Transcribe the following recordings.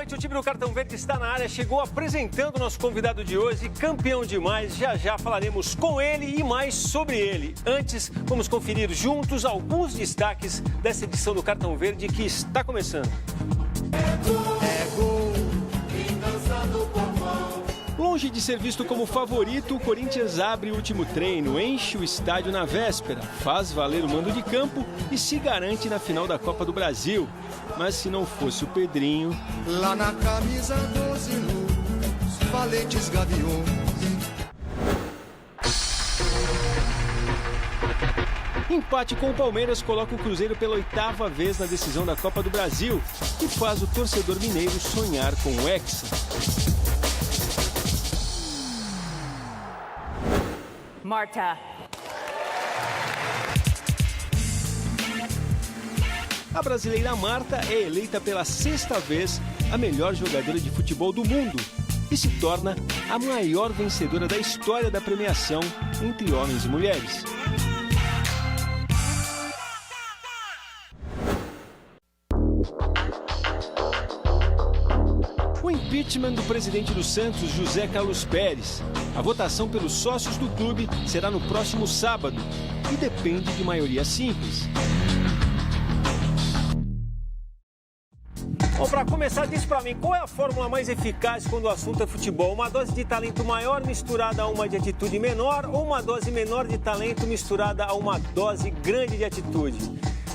noite, o time do Cartão Verde está na área, chegou apresentando o nosso convidado de hoje, campeão demais. Já falaremos com ele e mais sobre ele. Antes, vamos conferir juntos alguns destaques dessa edição do Cartão Verde que está começando. Longe de ser visto como favorito, o Corinthians abre o último treino, enche o estádio na véspera, faz valer o mando de campo e se garante na final da Copa do Brasil. Mas se não fosse o Pedrinho... Lá na camisa 12 luz, valentes gaviões. Empate com o Palmeiras coloca o Cruzeiro pela 8ª vez na decisão da Copa do Brasil e faz o torcedor mineiro sonhar com o Hexa. Marta. A brasileira Marta é eleita pela 6ª vez a melhor jogadora de futebol do mundo e se torna a maior vencedora da história da premiação entre homens e mulheres. O impeachment do presidente do Santos, José Carlos Pérez. A votação pelos sócios do clube será no próximo sábado e depende de maioria simples. Bom, para começar, diz para mim, qual é a fórmula mais eficaz quando o assunto é futebol? Uma dose de talento maior misturada a uma de atitude menor ou uma dose menor de talento misturada a uma dose grande de atitude?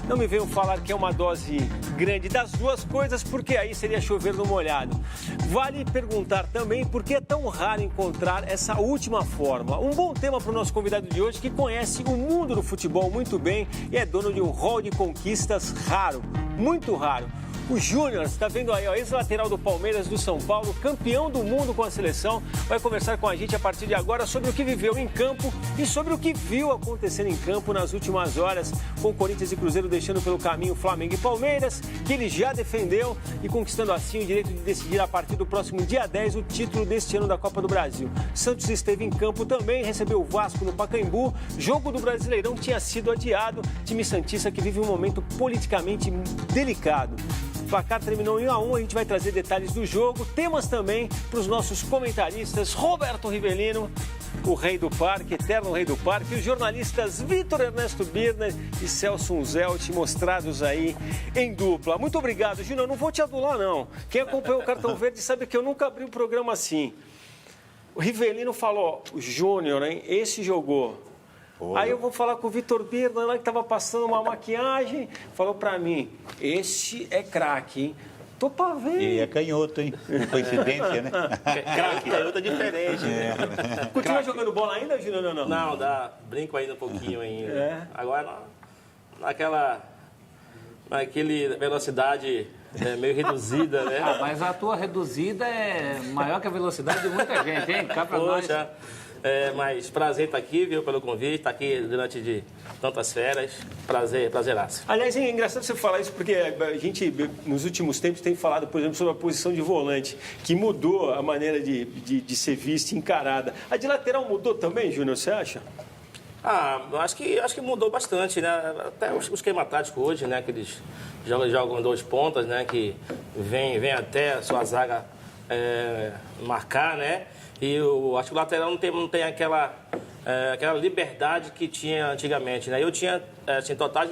Não me venham falar que é uma dose grande das duas coisas, porque aí seria chover no molhado. Vale perguntar também por que é tão raro encontrar essa última fórmula. Um bom tema para o nosso convidado de hoje, que conhece o mundo do futebol muito bem e é dono de um rol de conquistas raro, muito raro. O Júnior, está vendo aí, ex-lateral do Palmeiras, do São Paulo, campeão do mundo com a seleção, vai conversar com a gente a partir de agora sobre o que viveu em campo e sobre o que viu acontecer em campo nas últimas horas, com Corinthians e Cruzeiro deixando pelo caminho Flamengo e Palmeiras, que ele já defendeu e conquistando assim o direito de decidir a partir do próximo dia 10 o título deste ano da Copa do Brasil. Santos esteve em campo também, recebeu o Vasco no Pacaembu, jogo do Brasileirão tinha sido adiado, time santista que vive um momento politicamente delicado. O placar terminou em 1-1, a gente vai trazer detalhes do jogo, temas também para os nossos comentaristas, Roberto Rivelino, o rei do parque, eterno rei do parque, e os jornalistas Vitor Ernesto Birner e Celso Unzelt, mostrados aí em dupla. Muito obrigado, Júnior, não vou te adular não. Quem acompanhou o Cartão Verde sabe que eu nunca abri um programa assim. O Rivelino falou, o Júnior, hein, esse jogou. Aí eu vou falar com o Vitor Birner, lá que estava passando uma maquiagem, falou para mim, esse é craque, hein? Tô pra ver. E é canhoto, hein? Coincidência, né? Craque, canhoto é diferente. Continua jogando bola ainda, Júnior? Não, brinco ainda um pouquinho ainda. É. Agora, naquele velocidade meio reduzida, né? Mas a tua reduzida é maior que a velocidade de muita gente, hein? Cá pra nós. Poxa, mas prazer estar aqui, viu, pelo convite, estar aqui diante de tantas feras, prazeraço. Aliás, é engraçado você falar isso, porque a gente, nos últimos tempos, tem falado, por exemplo, sobre a posição de volante, que mudou a maneira de ser vista e encarada. A de lateral mudou também, Júnior, você acha? Acho que mudou bastante, né? Até o esquema tático hoje, né? Que eles jogam 2 pontas, né? Que vem até a sua zaga marcar, né? E eu acho que o lateral não tem aquela liberdade que tinha antigamente, né? Eu tinha assim, total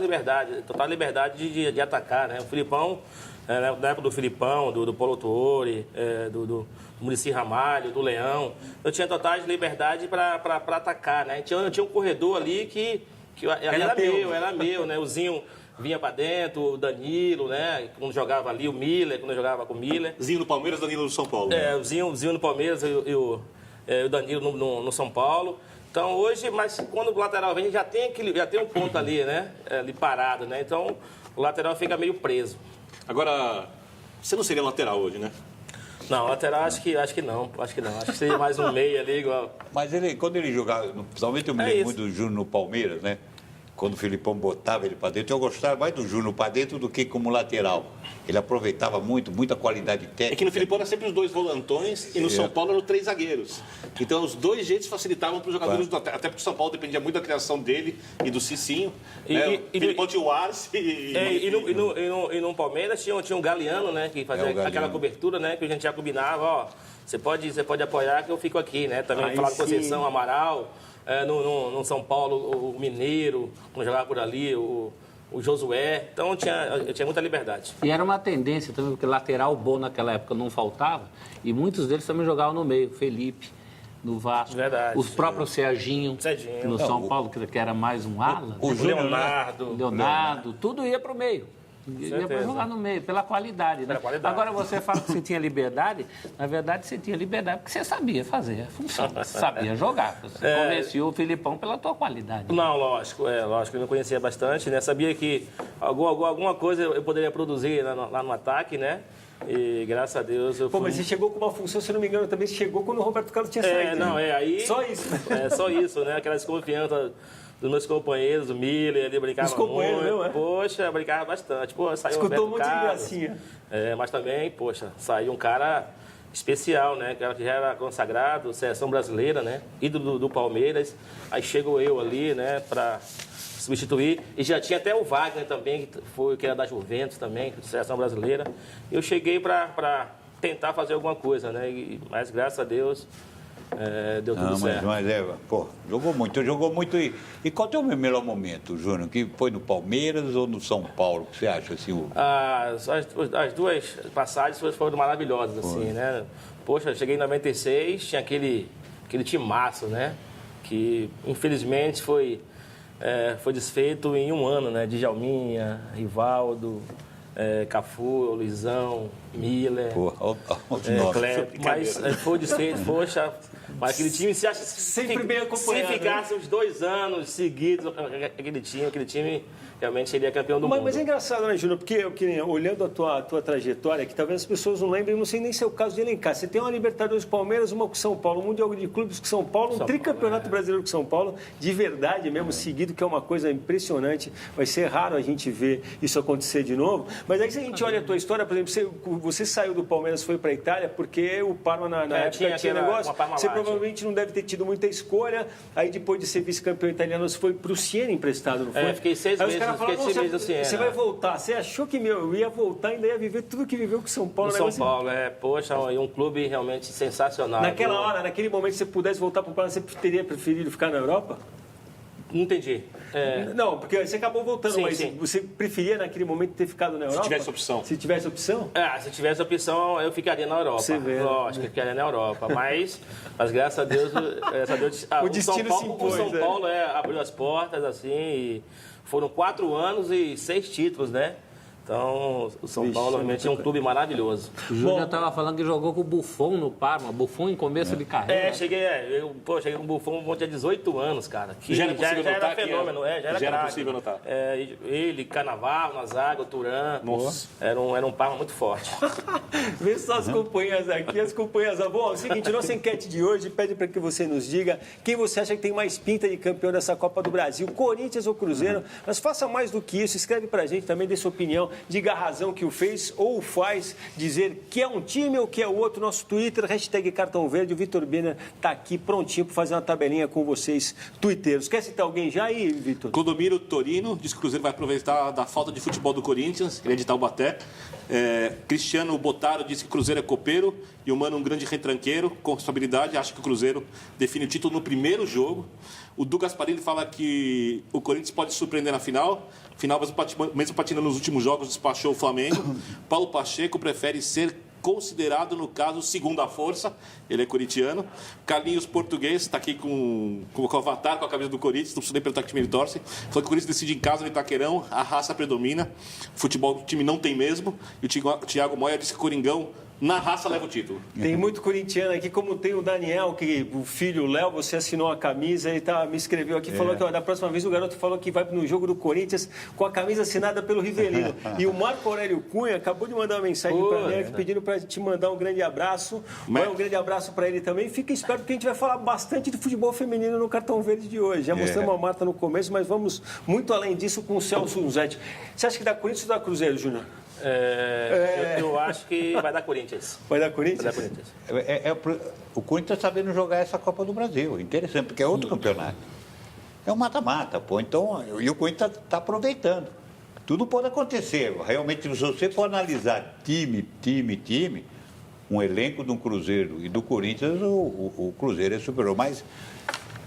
liberdade de atacar, né? O Filipão, na época do Filipão, do Paulo Tuori, do Muricy Ramalho, do Leão, eu tinha total liberdade para atacar, né? Eu tinha um corredor ali que era meu, né? O Zinho vinha para dentro, o Danilo, né? Quando jogava ali, o Miller, quando eu jogava com o Miller. Zinho no Palmeiras, Danilo no São Paulo. O Zinho no Palmeiras e o Danilo no São Paulo. Então, hoje, mas quando o lateral vem, já tem um ponto ali, né? Ali parado, né? Então, o lateral fica meio preso. Agora, você não seria lateral hoje, né? Não, lateral acho que não. Acho que seria mais um meia ali, igual. Mas quando ele jogava, principalmente eu me lembro muito do Júnior no Palmeiras, né? quando o Filipão botava ele para dentro, eu gostava mais do Júnior para dentro do que como lateral. Ele aproveitava muita qualidade técnica. É que no Filipão era sempre os 2 volantões e no São Paulo eram 3 zagueiros. Então os 2 jeitos facilitavam para os jogadores, até porque o São Paulo dependia muito da criação dele e do Cicinho. O Filipão tinha o Arce e no Palmeiras tinha um Galeano, né? Que fazia aquela cobertura, né? Que a gente já combinava, ó. Você pode apoiar que eu fico aqui, né? Também falar com Conceição, Amaral, no São Paulo, o Mineiro, quando jogava por ali, o Josué. Então eu tinha muita liberdade. E era uma tendência também, porque lateral bom naquela época não faltava, e muitos deles também jogavam no meio. Felipe, no Vasco. Verdade. Os próprios Serginho no São Paulo, que era mais um ala. O Leonardo, tudo ia para o meio. Ia para jogar no meio, pela qualidade, né? Agora você fala que você tinha liberdade, na verdade você tinha liberdade porque você sabia fazer a função, você sabia jogar. Você convenceu o Filipão pela tua qualidade. Não, lógico, eu me conhecia bastante, né? Sabia que alguma coisa eu poderia produzir lá no ataque, né? E graças a Deus eu fui... Mas você chegou com uma função, se não me engano, também chegou quando o Roberto Carlos tinha saído. Aí... Só isso. Só isso, né? Aquela desconfiança dos meus companheiros, o Miller, ele brincava muito. Meu, Poxa, brincava bastante. Pô, saiu escutou um monte de Carlos, gracinha. Mas também, poxa, saiu um cara especial, né? Que já era consagrado, seleção brasileira, né? Ídolo do Palmeiras. Aí chegou eu ali, né? Pra substituir. E já tinha até o Wagner também, que era da Juventus também, seleção brasileira. E eu cheguei para tentar fazer alguma coisa, né? Mas graças a Deus... deu tudo certo. Jogou muito. E qual é o melhor momento, Júnior? Que foi no Palmeiras ou no São Paulo? O que você acha? Assim, As duas passagens foram maravilhosas, assim, né? Poxa, cheguei em 96, tinha aquele timaço, né? Que, infelizmente, foi desfeito em um ano, né? Djalminha, Rivaldo... Cafu, Luizão, Miller, Kleber, mas foi desfeito, poxa, mas aquele time sempre bem acompanhado. Se ficasse uns 2 anos seguidos, aquele time realmente seria campeão do mundo. Mas é engraçado, né, Júnior? Porque olhando a tua trajetória, que talvez as pessoas não lembrem, não sei nem se é o caso de elencar. Você tem uma Libertadores Palmeiras, uma com São Paulo, um Mundial de Clubes com São Paulo, um tricampeonato brasileiro com São Paulo, de verdade mesmo, seguido, que é uma coisa impressionante. Vai ser raro a gente ver isso acontecer de novo. Mas aí se a gente olha a tua história, por exemplo, você saiu do Palmeiras, foi para a Itália, porque o Parma na época tinha negócio. Você provavelmente não deve ter tido muita escolha. Aí depois de ser vice-campeão italiano, você foi para o Siena emprestado, não foi? Fiquei 6 meses. Você vai voltar, você achou que eu ia voltar e ainda ia viver tudo que viveu com o São Paulo? São Paulo, poxa, um clube realmente sensacional. Naquela hora, naquele momento, se você pudesse voltar para o Palmeiras, você teria preferido ficar na Europa? Não entendi. Não, porque você acabou voltando, sim, mas sim. Você preferia naquele momento ter ficado na Europa? Se tivesse opção. Se tivesse opção? Se tivesse opção, eu ficaria na Europa. Você vê, lógico, eu ficaria na Europa. Mas graças a Deus, o destino se impôs. O São Paulo abriu as portas, assim, e foram 4 anos e 6 títulos, né? Então, o São Paulo realmente é um clube maravilhoso. O Júnior estava falando que jogou com o Buffon no Parma. Buffon em começo de carreira. Cheguei com o Buffon tinha 18 anos, cara. Que já era possível notar era fenômeno, já era possível notar. Ele, Cannavaro na zaga, o Turan. Nossa. Era um Parma muito forte. Vê só as companhias aqui, as companhias. Bom, é o seguinte, nossa enquete de hoje pede para que você nos diga quem você acha que tem mais pinta de campeão dessa Copa do Brasil, Corinthians ou Cruzeiro. Mas faça mais do que isso, escreve pra gente também, dê sua opinião. Diga a razão que o fez ou o faz dizer que é um time ou que é o outro. Nosso Twitter, #Cartão Verde. O Vitor Biner está aqui prontinho para fazer uma tabelinha com vocês, tuiteiros. Quer citar alguém já aí, Vitor? Clodomiro Torino diz que o Cruzeiro vai aproveitar da falta de futebol do Corinthians, ele é de Taubaté. Cristiano Botaro diz que o Cruzeiro é copeiro e o Mano um grande retranqueiro, com responsabilidade, acha que o Cruzeiro define o título no primeiro jogo. O Du Gasparini fala que o Corinthians pode surpreender na final, mesmo patinando nos últimos jogos, despachou o Flamengo. Paulo Pacheco prefere ser considerado, no caso, segunda força, ele é corintiano. Carlinhos Português está aqui com o avatar, com a camisa do Corinthians, não precisa nem perguntar que time ele torce. Falou que o Corinthians decide em casa no Itaquerão, a raça predomina, futebol o time não tem mesmo. E o Thiago Moia disse que o Coringão na raça leva o título. Tem muito corintiano aqui, como tem o Daniel, que o filho, o Léo, você assinou a camisa, ele me escreveu aqui, falou que da próxima vez o garoto falou que vai no jogo do Corinthians com a camisa assinada pelo Rivelino. E o Marco Aurélio Cunha acabou de mandar uma mensagem para mim, pedindo para te mandar um grande abraço. Um grande abraço para ele também. Fica esperto porque a gente vai falar bastante de futebol feminino no Cartão Verde de hoje. Já mostramos a Marta no começo, mas vamos muito além disso com o Celso Unzetti. Você acha que dá Corinthians ou dá Cruzeiro, Júnior? Eu acho que vai dar Corinthians. Vai dar Corinthians? Vai dar Corinthians. O Corinthians está sabendo jogar essa Copa do Brasil. Interessante, porque é outro campeonato. É um mata-mata, pô. Então, e o Corinthians está aproveitando. Tudo pode acontecer. Realmente, se você for analisar time, um elenco de um Cruzeiro e do Corinthians, o Cruzeiro é superior. Mas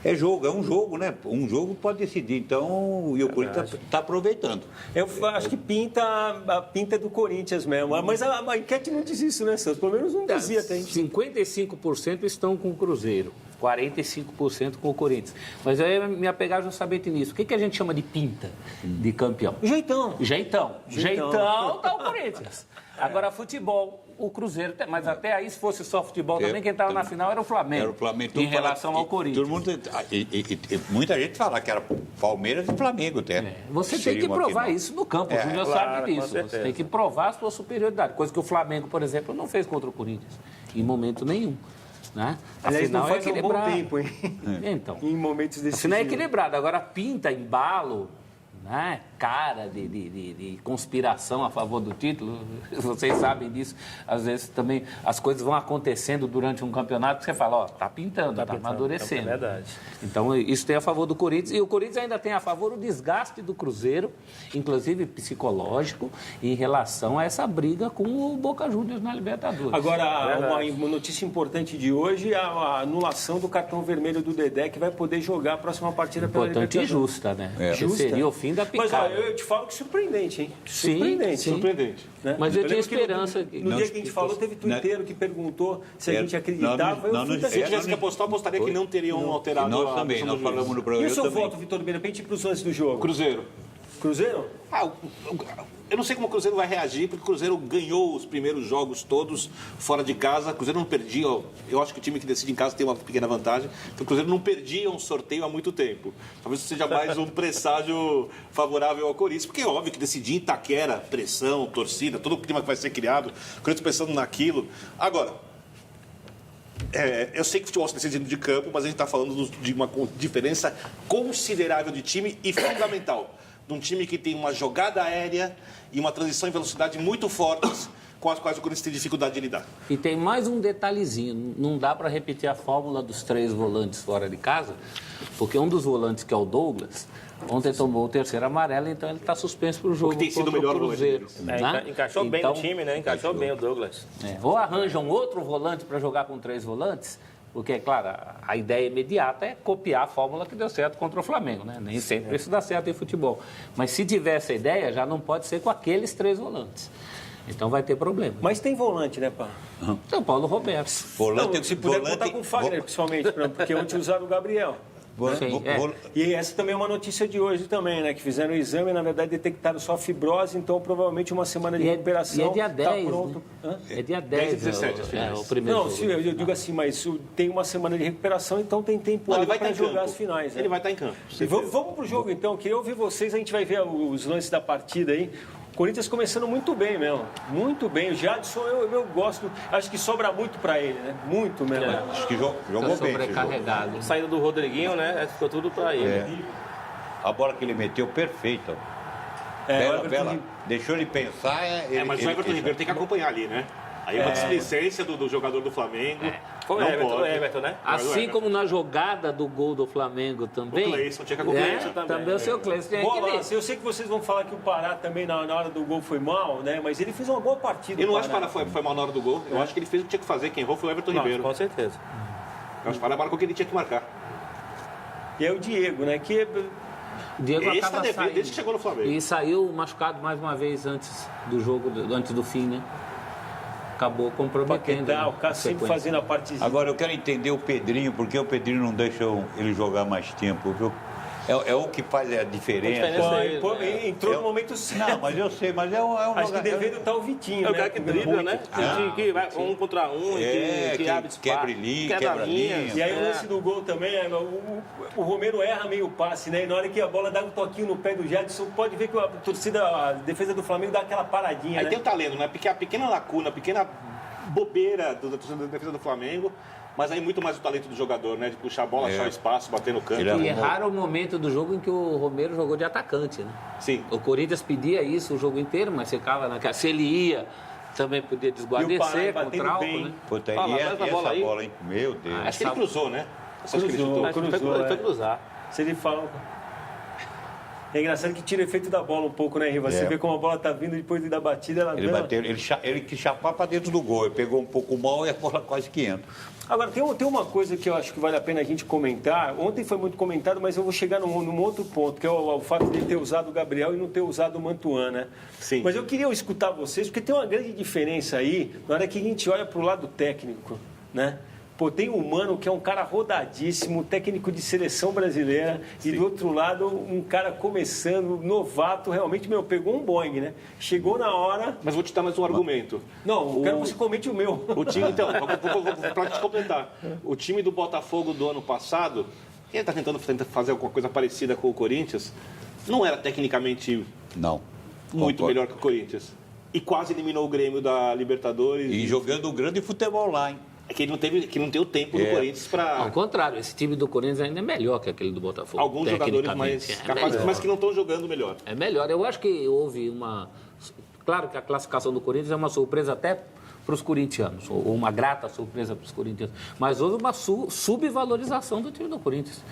é um jogo, né? Um jogo pode decidir. Então, e o Corinthians está aproveitando. Eu acho que a pinta é do Corinthians mesmo. Mas a enquete não diz isso, né, Celso? Pelo menos não dizia até. 55% estão com o Cruzeiro, 45% com o Corinthians. Mas eu ia me apegar justamente nisso. O que a gente chama de pinta de campeão? Jeitão Tá o Corinthians. Agora, futebol, o Cruzeiro, mas até aí, se fosse só futebol também, quem estava na final era o Flamengo. Era o Flamengo. Em relação ao Corinthians. Todo mundo, muita gente fala que era Palmeiras e Flamengo até. Você tem que provar isso no campo, o Júnior sabe disso. Você tem que provar a sua superioridade, coisa que o Flamengo, por exemplo, não fez contra o Corinthians, em momento nenhum. Né? Aliás, não faz um bom tempo, hein? Então, em momentos desse afinal é equilibrado. Agora, pinta, embalo, né? Cara de conspiração a favor do título, vocês sabem disso. Às vezes também as coisas vão acontecendo durante um campeonato que você fala, tá pintando, tá amadurecendo. É verdade. Então, isso tem a favor do Corinthians. E o Corinthians ainda tem a favor o desgaste do Cruzeiro, inclusive psicológico, em relação a essa briga com o Boca Juniors na Libertadores. Agora, uma notícia importante de hoje é a anulação do cartão vermelho do Dedé, que vai poder jogar a próxima partida pela Libertadores. Importante e justa, né? Justa. Seria o fim da picada. Mas eu te falo que surpreendente, hein? Surpreendente. Né? Mas eu tinha esperança. No dia que a gente falou, teve tuiteiro que perguntou se a gente acreditava. Se eu tivesse que apostar, eu apostaria que não teriam alterado. Nós também, nós falamos no programa. E o seu voto, Vitor, de repente, para os lances do jogo? Cruzeiro. Cruzeiro? Eu não sei como o Cruzeiro vai reagir, porque o Cruzeiro ganhou os primeiros jogos todos fora de casa. O Cruzeiro não perdia. Eu acho que o time que decide em casa tem uma pequena vantagem. Então, o Cruzeiro não perdia um sorteio há muito tempo. Talvez seja mais um presságio favorável ao Corinthians, porque é óbvio que decidir em Itaquera, pressão, torcida, todo o clima que vai ser criado, o Corinthians pensando naquilo. Agora, eu sei que o futebol se decide de campo, mas a gente está falando de uma diferença considerável de time e fundamental. De um time que tem uma jogada aérea e uma transição em velocidade muito fortes, com as quais o Corinthians tem dificuldade de lidar. E tem mais um detalhezinho, não dá para repetir a fórmula dos 3 volantes fora de casa, porque um dos volantes, que é o Douglas, ontem tomou o terceiro amarelo, então ele está suspenso para o jogo contra o Cruzeiro. Encaixou bem no time, né? Encaixou bem o Douglas. Ou arranjam outro volante para jogar com 3 volantes, porque, claro, a ideia imediata é copiar a fórmula que deu certo contra o Flamengo, né? Nem sempre isso dá certo em futebol. Mas se tiver essa ideia, já não pode ser com aqueles 3 volantes. Então vai ter problema. Mas tem volante, né, Pá? Então, Paulo Roberto. Se puder contar com o Fagner, principalmente, porque ontem usaram o Gabriel. E essa também é uma notícia de hoje também, né? Que fizeram o exame e, na verdade, detectaram só fibrose, então provavelmente uma semana de recuperação. E é dia 10, tá pronto. Né? É dia 10 e 17, o primeiro jogo. Não, eu digo assim, mas tem uma semana de recuperação, então tem tempo para jogar as finais. Né? Ele vai estar em campo. Vamos pro jogo, então. Queria ouvir vocês, a gente vai ver os lances da partida aí. Corinthians começando muito bem mesmo, muito bem. O Jadson, eu gosto, acho que sobra muito para ele, né? Muito mesmo. Acho que jogou bem. Sobrecarregado. Saída do Rodriguinho, né? Ficou tudo para ele. A bola que ele meteu, perfeita. Bela. Deixou ele pensar. Mas o Everton Ribeiro tem que acompanhar ali, né? Aí uma displicência do jogador do Flamengo. Foi o Everton, né? Assim como na jogada do gol do Flamengo também. O Cleison tinha que acompanhar isso também. Também o seu Cleison tinha que ver. Eu sei que vocês vão falar que o Pará também na hora do gol foi mal, né? Mas ele fez uma boa partida. Eu não acho que o Pará foi mal na hora do gol. Eu acho que ele fez o que tinha que fazer. Quem errou foi o Everton Ribeiro. Com certeza. Eu acho que o Pará marcou o que ele tinha que marcar. E é o Diego, né? Que Diego acaba saindo. Desde que chegou no Flamengo. E saiu machucado mais uma vez antes do jogo, antes do fim, né? Acabou comprometendo. O cara sempre fazendo a partezinha. Agora eu quero entender o Pedrinho, porque o Pedrinho não deixa ele jogar mais tempo, viu? É o que faz a diferença. Entrou no momento certo. Não, mas eu sei, mas é um Acho que devendo estar o Vitinho, É o cara que dribla, né? Que vai um contra um, que abre espaço. Quebra linha. E aí o lance do gol também, o Romero erra meio passe, né? E na hora que a bola dá um toquinho no pé do Jadson, pode ver que a defesa do Flamengo dá aquela paradinha, Aí né? tem o talento, né? Porque a pequena lacuna, a pequena bobeira da defesa do Flamengo, mas aí muito mais o talento do jogador, né? De puxar a bola, achar o espaço, bater no canto. E é raro o momento do jogo em que o Romero jogou de atacante, né? Sim. O Corinthians pedia isso o jogo inteiro, mas ficava naquela... Se ele ia, também podia desguarnecer com o Trauco, né? Puta, Fala, e mas a essa bola aí? bola, hein? Meu Deus. Acho que ele cruzou, né? Acho que ele chutou. Cruzou, Foi cruzar. Se ele fala... É engraçado que tira efeito da bola um pouco, né, Riva? Você vê como a bola tá vindo depois da batida, ela Ele vem... bateu, ele quis chapar para dentro do gol. Ele pegou um pouco mal e a bola quase que entra. Agora, tem uma coisa que eu acho que vale a pena a gente comentar. Ontem foi muito comentado, mas eu vou chegar num outro ponto, que é o fato de ele ter usado o Gabriel e não ter usado o Mantuan, né? Sim. Mas eu queria escutar vocês, porque tem uma grande diferença aí na hora que a gente olha para o lado técnico, né? Pô, tem o Mano, que é um cara rodadíssimo, técnico de seleção brasileira, e do outro lado, um cara começando, novato, realmente, pegou um Boeing, né? Chegou na hora... Mas vou te dar mais um argumento. Não, eu quero que você comente o meu. O time, então, para te completar, o time do Botafogo do ano passado, ele está tentando fazer alguma coisa parecida com o Corinthians, não era tecnicamente muito melhor que o Corinthians. E quase eliminou o Grêmio da Libertadores. E jogando um grande futebol lá, hein? É que ele não tem o tempo do Corinthians para... Ao contrário, esse time do Corinthians ainda é melhor que aquele do Botafogo. Alguns jogadores mais capazes, mas que não estão jogando melhor. É melhor. Eu acho que houve uma... Claro que a classificação do Corinthians é uma surpresa até para os corintianos, ou uma grata surpresa para os corintianos. Mas houve uma subvalorização do time do Corinthians.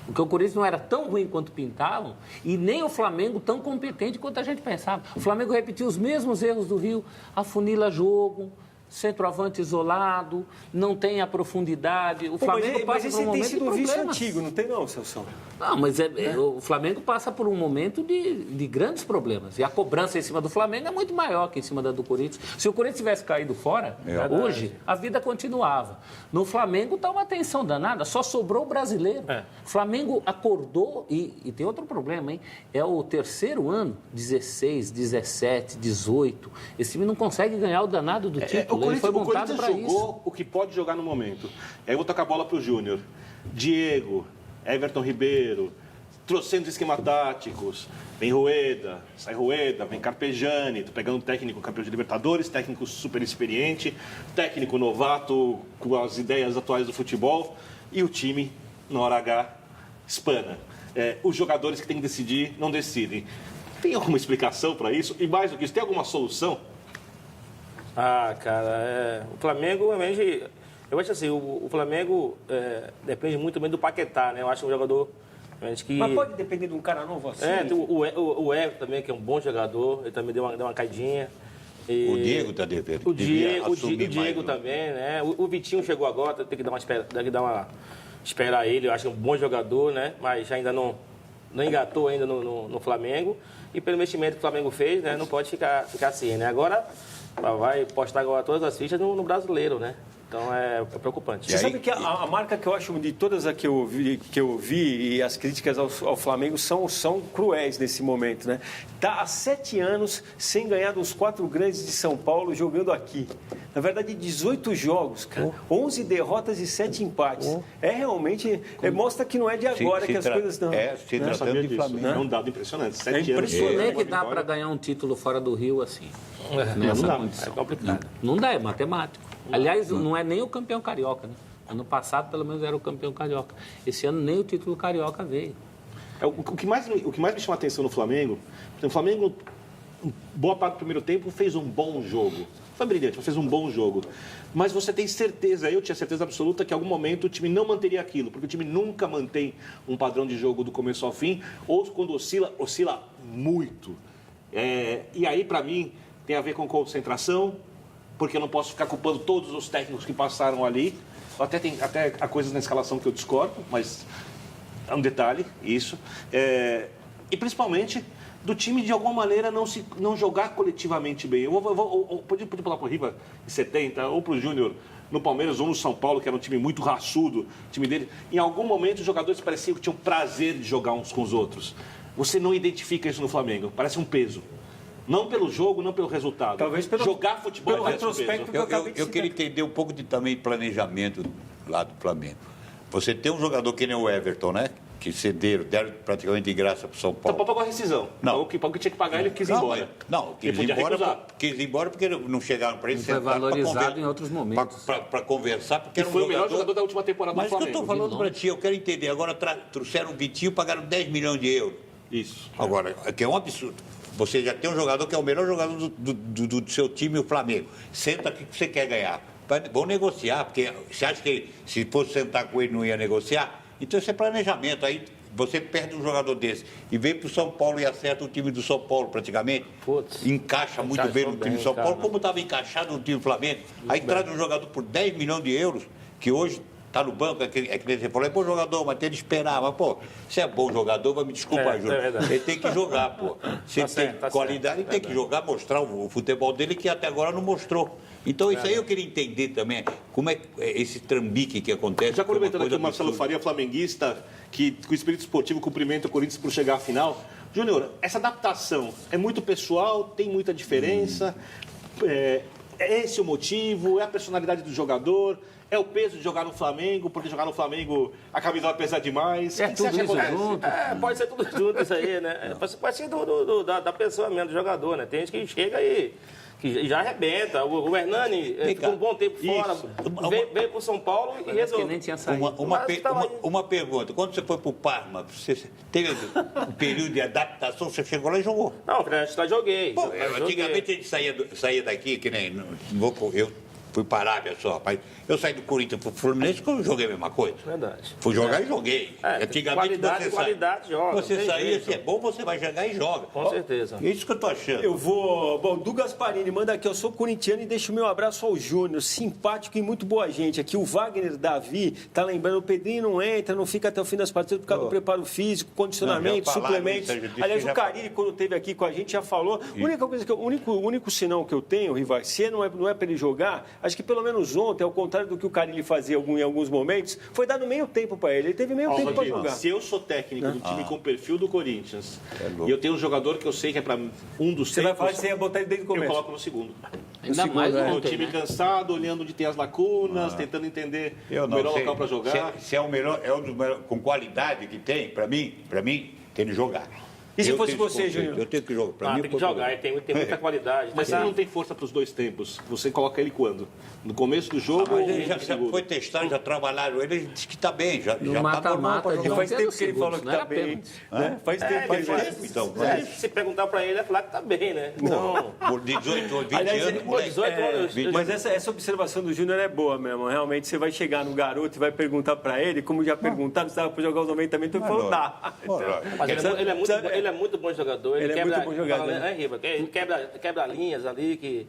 Porque o Corinthians não era tão ruim quanto pintavam e nem o Flamengo tão competente quanto a gente pensava. O Flamengo repetiu os mesmos erros do Rio, afunila jogo... Centroavante isolado, não tem a profundidade. O Flamengo passa por um momento de problemas. Mas esse tem sido vício antigo, não tem não, Celso? Não, mas o Flamengo passa por um momento de grandes problemas. E a cobrança em cima do Flamengo é muito maior que em cima da do Corinthians. Se o Corinthians tivesse caído fora, hoje, a vida continuava. No Flamengo está uma tensão danada, só sobrou o brasileiro. O Flamengo acordou e tem outro problema, hein? É o terceiro ano, 16, 17, 18. Esse time não consegue ganhar o danado do título. O Corinthians jogou o que pode jogar no momento. Aí eu vou tocar a bola para o Júnior. Diego, Everton Ribeiro, trocentos esquemas táticos. Vem Rueda, sai Rueda, vem Carpegiani. Tô pegando um técnico campeão de Libertadores, técnico super experiente, técnico novato com as ideias atuais do futebol. E o time, na hora H, espana. Os jogadores que têm que decidir, não decidem. Tem alguma explicação para isso? E mais do que isso, tem alguma solução? Cara, o Flamengo, realmente, eu acho assim, o Flamengo depende muito também do Paquetá, né? Eu acho um jogador que... Mas pode depender de um cara novo assim? Tem o Everton também, que é um bom jogador, ele também deu uma caidinha. E o Diego está devendo. O Diego também, né? O Vitinho chegou agora, tem que esperar ele, eu acho que é um bom jogador, né? Mas ainda não engatou ainda no Flamengo. E pelo investimento que o Flamengo fez, né? Não pode ficar assim, né? Agora... vai postar agora todas as fichas no brasileiro, né? Então é preocupante. Você sabe que a marca que eu acho de todas as que eu vi e as críticas ao Flamengo são cruéis nesse momento, né? Está há 7 anos sem ganhar dos 4 grandes de São Paulo jogando aqui. Na verdade, 18 jogos, cara. 11 derrotas e 7 empates. Realmente, mostra que não é de agora que as coisas não... se tratando de Flamengo. É um dado impressionante. 7 anos. Impressionante que dá para ganhar um título fora do Rio assim. Nessa condição. É complicado. Não dá, é matemático. Aliás, não é nem o campeão carioca, né? Ano passado, pelo menos, era o campeão carioca. Esse ano, nem o título carioca veio. O que mais me chama a atenção no Flamengo, o Flamengo, boa parte do primeiro tempo, fez um bom jogo. Foi brilhante, mas fez um bom jogo. Mas você tem certeza, eu tinha certeza absoluta que em algum momento o time não manteria aquilo, porque o time nunca mantém um padrão de jogo do começo ao fim, ou quando oscila muito. E aí, para mim, tem a ver com concentração, porque eu não posso ficar culpando todos os técnicos que passaram ali. Até há coisas na escalação que eu discordo, mas é um detalhe, isso. E principalmente do time, de alguma maneira, não jogar coletivamente bem. Eu podia falar para o Riva em 70, ou para o Júnior no Palmeiras ou no São Paulo, que era um time muito raçudo, o time dele, em algum momento os jogadores pareciam que tinham prazer de jogar uns com os outros. Você não identifica isso no Flamengo, parece um peso. Não pelo jogo, não pelo resultado. Talvez pelo jogar futebol pelo retrospecto que eu acabei de Eu queria entender um pouco de também planejamento lá do Flamengo. Você tem um jogador que nem o Everton, né? Que cederam, deram praticamente de graça para o São Paulo. Então pagou a rescisão. Não. O que tinha que pagar, ele quis ir embora. Quis ir embora porque não chegaram para ele. Foi valorizado em outros momentos. Para conversar, porque E foi o melhor jogador da última temporada Mas do Flamengo. Mas o que eu estou falando para ti, eu quero entender. Agora trouxeram o Vitinho, pagaram 10 milhões de euros. Isso. Agora, que é um absurdo. Você já tem um jogador que é o melhor jogador do seu time, o Flamengo. Senta aqui que você quer ganhar. Vão negociar, porque você acha que se fosse sentar com ele não ia negociar? Então isso é planejamento. Aí você perde um jogador desse e vem para o São Paulo e acerta o time do São Paulo praticamente. Encaixa muito bem no time do São Paulo, como estava encaixado no time do Flamengo. Aí traz um jogador por 10 milhões de euros, que hoje está no banco, é que você falou, é bom jogador, mas tem de esperar. Mas, pô, se é bom jogador, vai me desculpar, Júlio. Ele tem que jogar, pô. Se ele tem qualidade, ele tem que jogar, mostrar o futebol dele, que até agora não mostrou. Então, isso aí eu queria entender também, como é esse trambique que acontece. Já comentando aqui o Marcelo Faria, flamenguista, que com o espírito esportivo cumprimenta o Corinthians por chegar à final. Júnior, essa adaptação é muito pessoal, tem muita diferença, é esse o motivo, é a personalidade do jogador, é o peso de jogar no Flamengo, porque jogar no Flamengo a camisola pesa demais. É tudo isso junto. Pode ser tudo junto isso aí, né? Pode ser da pessoa mesmo, do jogador, né? Tem gente que chega e que já arrebenta. O Hernani ficou um bom tempo fora, veio para o São Paulo e resolveu. Nem tinha saído. Uma pergunta. Quando você foi para o Parma, você teve um período de adaptação, você chegou lá e jogou? Não, já joguei. Pô, antigamente a gente saía daqui, que nem... Eu fui para a Arábia só, rapaz. Eu saí do Corinthians para o Fluminense quando eu joguei a mesma coisa. Verdade. Fui jogar e joguei. Antigamente qualidade joga. Você saía, se é bom, você vai jogar e joga. Com certeza. É isso que eu tô achando. Eu vou... Bom, Du Gasparini manda aqui, eu sou corintiano e deixo o meu abraço ao Júnior, simpático e muito boa gente. Aqui o Wagner Davi tá lembrando, o Pedrinho não entra, não fica até o fim das partidas por causa do preparo físico, condicionamento, suplementos. Aliás, o Carille, quando esteve aqui com a gente, já falou. A única coisa que o único sinal que eu tenho, Rivar, se não é para ele jogar, acho que pelo menos ontem, ao contrário do que o Carille fazia em alguns momentos, foi dado meio tempo para ele. Ele teve meio tempo para jogar. Se eu sou técnico do time com o perfil do Corinthians e eu tenho um jogador que eu sei que é para um dos Você vai falar que você ia botar ele desde o começo. Eu coloco no segundo. Ainda mais o time cansado, olhando onde tem as lacunas, tentando entender o melhor local para jogar. Se é o melhor, é um dos melhores, com qualidade que tem, para mim, tem que jogar. E se fosse você, Júnior? Eu tenho que jogar. Pra mim, tem que jogar, ele tem muita qualidade. Mas ele não tem força para os dois tempos. Você coloca ele quando? No começo do jogo? Mas ele já foi testado, já trabalharam. Ele disse que está bem. Já mata-mata. Faz tempo que ele falou que está bem. Faz tempo que ele falou. Então, se perguntar para ele, é falar que está bem, né? Não. Por 18 ou 20 anos, por 18 anos. Mas essa observação do Júnior é boa mesmo. Realmente, você vai chegar no garoto e vai perguntar para ele, como já perguntaram, se estava para jogar os 90 minutos, ele falou, dá. Mas ele é muito bom jogador. Ele é muito bom jogador. Ele quebra linhas ali, que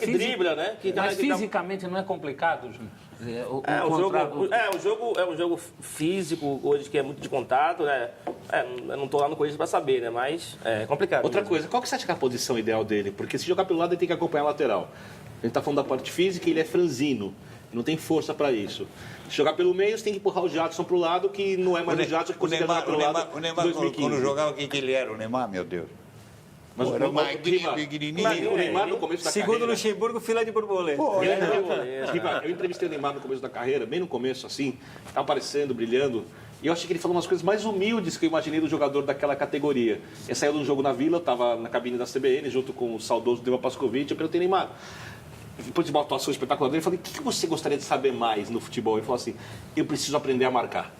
dribla, né? Mas fisicamente não é complicado, Júnior? É um jogo físico hoje que é muito de contato, né? Eu não estou lá no Corinthians para saber, né? Mas é complicado. Outra coisa, qual que você acha que é a posição ideal dele? Porque se jogar pelo lado, ele tem que acompanhar a lateral. A gente está falando da parte física e ele é franzino. Não tem força para isso. Se jogar pelo meio, você tem que empurrar o Jadson para o lado, que não é mais o Jadson que consegue jogar pelo lado. O Neymar, quando jogava, quem que ele era? O Neymar, meu Deus. Mas o Neymar no começo da Segundo carreira... Luxemburgo, filé de borboleta. Eu entrevistei o Neymar no começo da carreira, bem no começo, assim, aparecendo, brilhando. E eu achei que ele falou umas coisas mais humildes que eu imaginei do jogador daquela categoria. Ele saiu de um jogo na Vila, eu estava na cabine da CBN, junto com o saudoso Deva Pascovitch, eu perguntei, Neymar, depois de uma atuação espetacular dele, eu falei, o que você gostaria de saber mais no futebol? Ele falou assim, eu preciso aprender a marcar.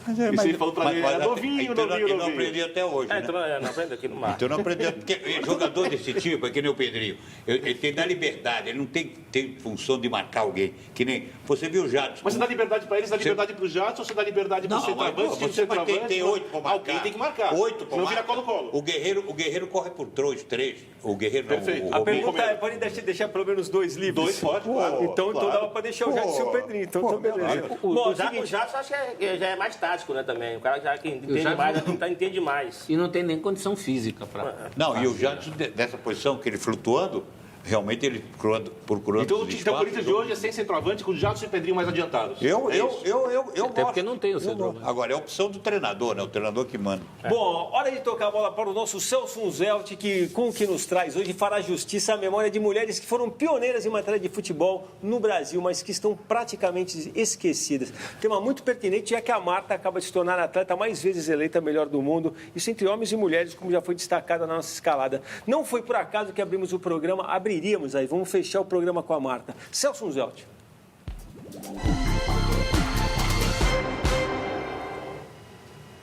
Mas ele falou pra mim, é novinho. Eu não aprendi até hoje, né? Não aprende aqui no mar. Então não aprendeu, porque jogador desse tipo, é que nem o Pedrinho, ele tem da liberdade, ele não tem função de marcar alguém, que nem, você viu o Jadson. Mas você dá liberdade pra eles, dá liberdade pro Jadson, ou você dá liberdade pro centroavante? Você vai ter 8 pra marcar. Alguém tem que marcar. 8 pra não marcar. vira colo-colo. O Guerreiro corre por 3. O Guerreiro não. Perfeito. A pergunta é, pode deixar pelo menos 2 livres? 2 pode, claro. Então dava pra deixar o Jadson e o Pedrinho, então beleza. O Jadson acho que já é mais tático, né, também. O cara já que entende mais, entende mais. E não tem nem condição física para... Não, e o Jadson, dessa posição que ele flutuando, realmente ele procurando Então o Corinthians de hoje é sem centroavante, com o Jadson e Pedrinho mais adiantados. Eu Até gosto. porque não tem o centroavante. Agora, é a opção do treinador, né? O treinador que manda. Bom, hora de tocar a bola para o nosso Celso Unzelt, que com o que nos traz hoje fará justiça à memória de mulheres que foram pioneiras em matéria de futebol no Brasil, mas que estão praticamente esquecidas. Tema muito pertinente, já que a Marta acaba de se tornar a atleta mais vezes eleita a melhor do mundo, isso entre homens e mulheres, como já foi destacado na nossa escalada. Não foi por acaso que abrimos o programa, abriríamos aí, vamos fechar o programa com a Marta. Celso Unzelt.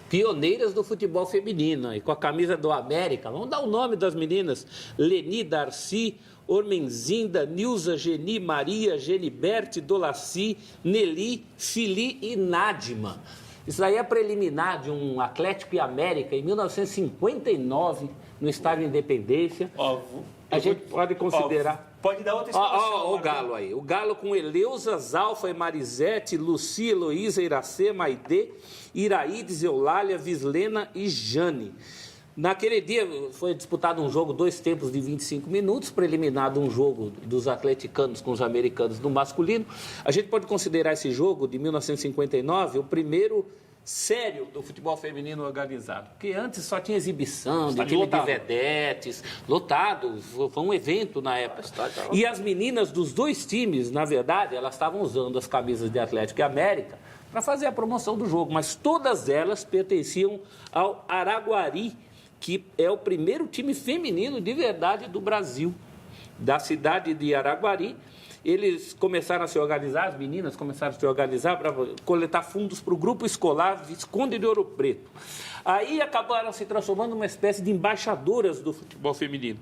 Pioneiras do futebol feminino, e com a camisa do América, vamos dar o nome das meninas: Leni, Darcy, Ormenzinda, Nilza, Geni, Maria, Geniberte, Dolaci, Nelly, Fili e Nádima. Isso aí é preliminar de um Atlético e América em 1959, no Estádio Independência. A gente pode considerar... Pode dar outra explicação. O Galo aí. O Galo com Eleusa, Zalfa e Marisete, Lucia, Heloísa, Iracema, Aidê, Iraídes, Eulália, Vislena e Jane. Naquele dia foi disputado um jogo, 2 tempos de 25 minutos, preliminar de um jogo dos atleticanos com os americanos no masculino. A gente pode considerar esse jogo de 1959 o primeiro sério do futebol feminino organizado, porque antes só tinha exibição de time de vedetes, lotado, foi um evento na época. E as meninas dos 2 times, na verdade, elas estavam usando as camisas de Atlético e América para fazer a promoção do jogo, mas todas elas pertenciam ao Araguari, que é o primeiro time feminino de verdade do Brasil, da cidade de Araguari. Eles começaram a se organizar, as meninas começaram a se organizar para coletar fundos para o grupo escolar Visconde de Ouro Preto. Aí acabaram se transformando numa espécie de embaixadoras do futebol feminino.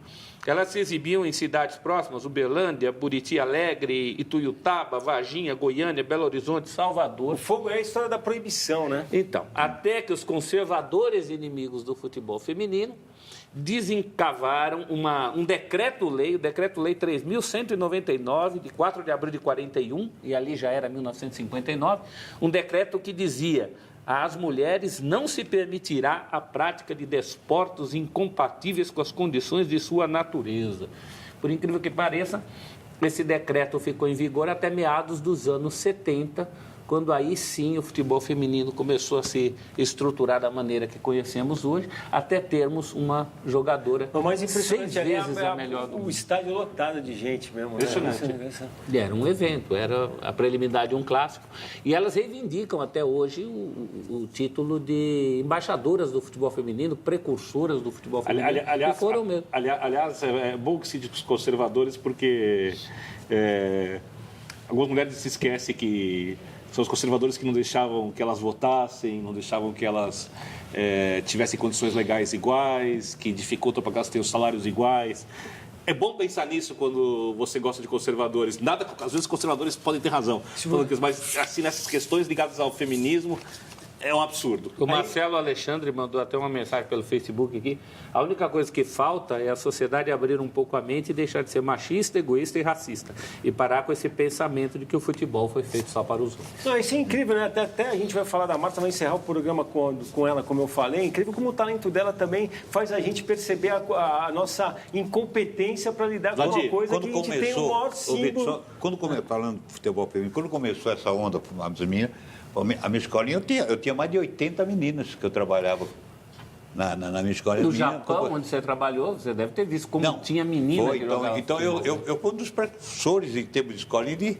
Elas se exibiam em cidades próximas, Uberlândia, Buriti Alegre, Ituiutaba, Varginha, Goiânia, Belo Horizonte, Salvador. O fogo é a história da proibição, né? Então, até que os conservadores inimigos do futebol feminino desencavaram um decreto-lei, o Decreto-Lei 3.199, de 4 de abril de 41, e ali já era 1959, um decreto que dizia: às mulheres não se permitirá a prática de desportos incompatíveis com as condições de sua natureza. Por incrível que pareça, esse decreto ficou em vigor até meados dos anos 70, quando aí sim o futebol feminino começou a se estruturar da maneira que conhecemos hoje, até termos uma jogadora o mais impressionante 6 vezes a melhor do mundo. O estádio lotado de gente mesmo. Era um evento, era a preliminar de um clássico. E elas reivindicam até hoje o título de embaixadoras do futebol feminino, precursoras do futebol feminino, aliás, que foram mesmo. Aliás, é bom que se diz os conservadores, porque algumas mulheres se esquecem que são os conservadores que não deixavam que elas votassem, não deixavam que elas tivessem condições legais iguais, que dificultam para que elas tenham salários iguais. É bom pensar nisso quando você gosta de conservadores. Às vezes, conservadores podem ter razão, mas assim, nessas questões ligadas ao feminismo, é um absurdo. O Marcelo Alexandre mandou até uma mensagem pelo Facebook aqui. A única coisa que falta é a sociedade abrir um pouco a mente e deixar de ser machista, egoísta e racista. E parar com esse pensamento de que o futebol foi feito só para os homens. Não, isso é incrível, né? Até a gente vai falar da Marta, vai encerrar o programa com ela, como eu falei. É incrível como o talento dela também faz a gente perceber a nossa incompetência para lidar com uma coisa que a gente tem o maior símbolo. Falando de futebol feminino, quando começou essa onda, a minha escolinha, eu tinha mais de 80 meninas que eu trabalhava na minha escola. No Japão, onde você trabalhou, você deve ter visto como tinha menina que jogava futebol. Eu fui um dos precursores em termos de escolinha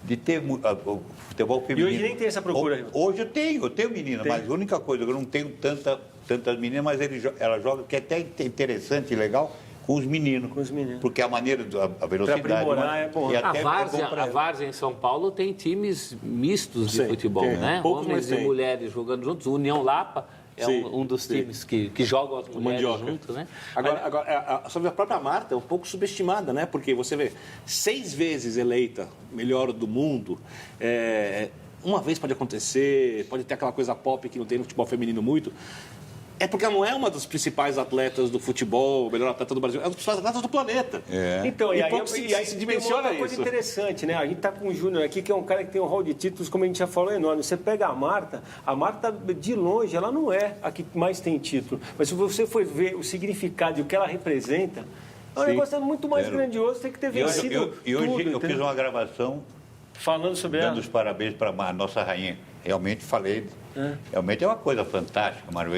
de ter o futebol feminino. E hoje nem tem essa procura? Hoje eu tenho menina, mas a única coisa, eu não tenho tantas meninas, mas ela joga, que é até interessante e legal, com os meninos. Porque a maneira, a velocidade... Para aprimorar é bom. A Várzea em São Paulo tem times mistos de futebol, né? Homens e mulheres jogando juntos. O União Lapa é um dos times que jogam as mulheres juntos, né? Agora, sobre a própria Marta, é um pouco subestimada, né? Porque você vê, 6 vezes eleita melhor do mundo, uma vez pode acontecer, pode ter aquela coisa pop que não tem no futebol feminino muito. É porque ela não é uma das principais atletas do futebol, melhor atleta do Brasil, é uma das principais atletas do planeta. Então, e aí se dimensiona uma coisa isso. interessante, né? A gente está com o Júnior aqui, que é um cara que tem um rol de títulos, como a gente já falou, enorme. Você pega a Marta, de longe, ela não é a que mais tem título. Mas se você for ver o significado e o que ela representa, É um negócio muito mais grandioso, tem que ter vencido E hoje tudo, eu fiz uma gravação falando sobre dando ela. os parabéns para a nossa rainha. Realmente falei. Realmente é uma coisa fantástica, Mário.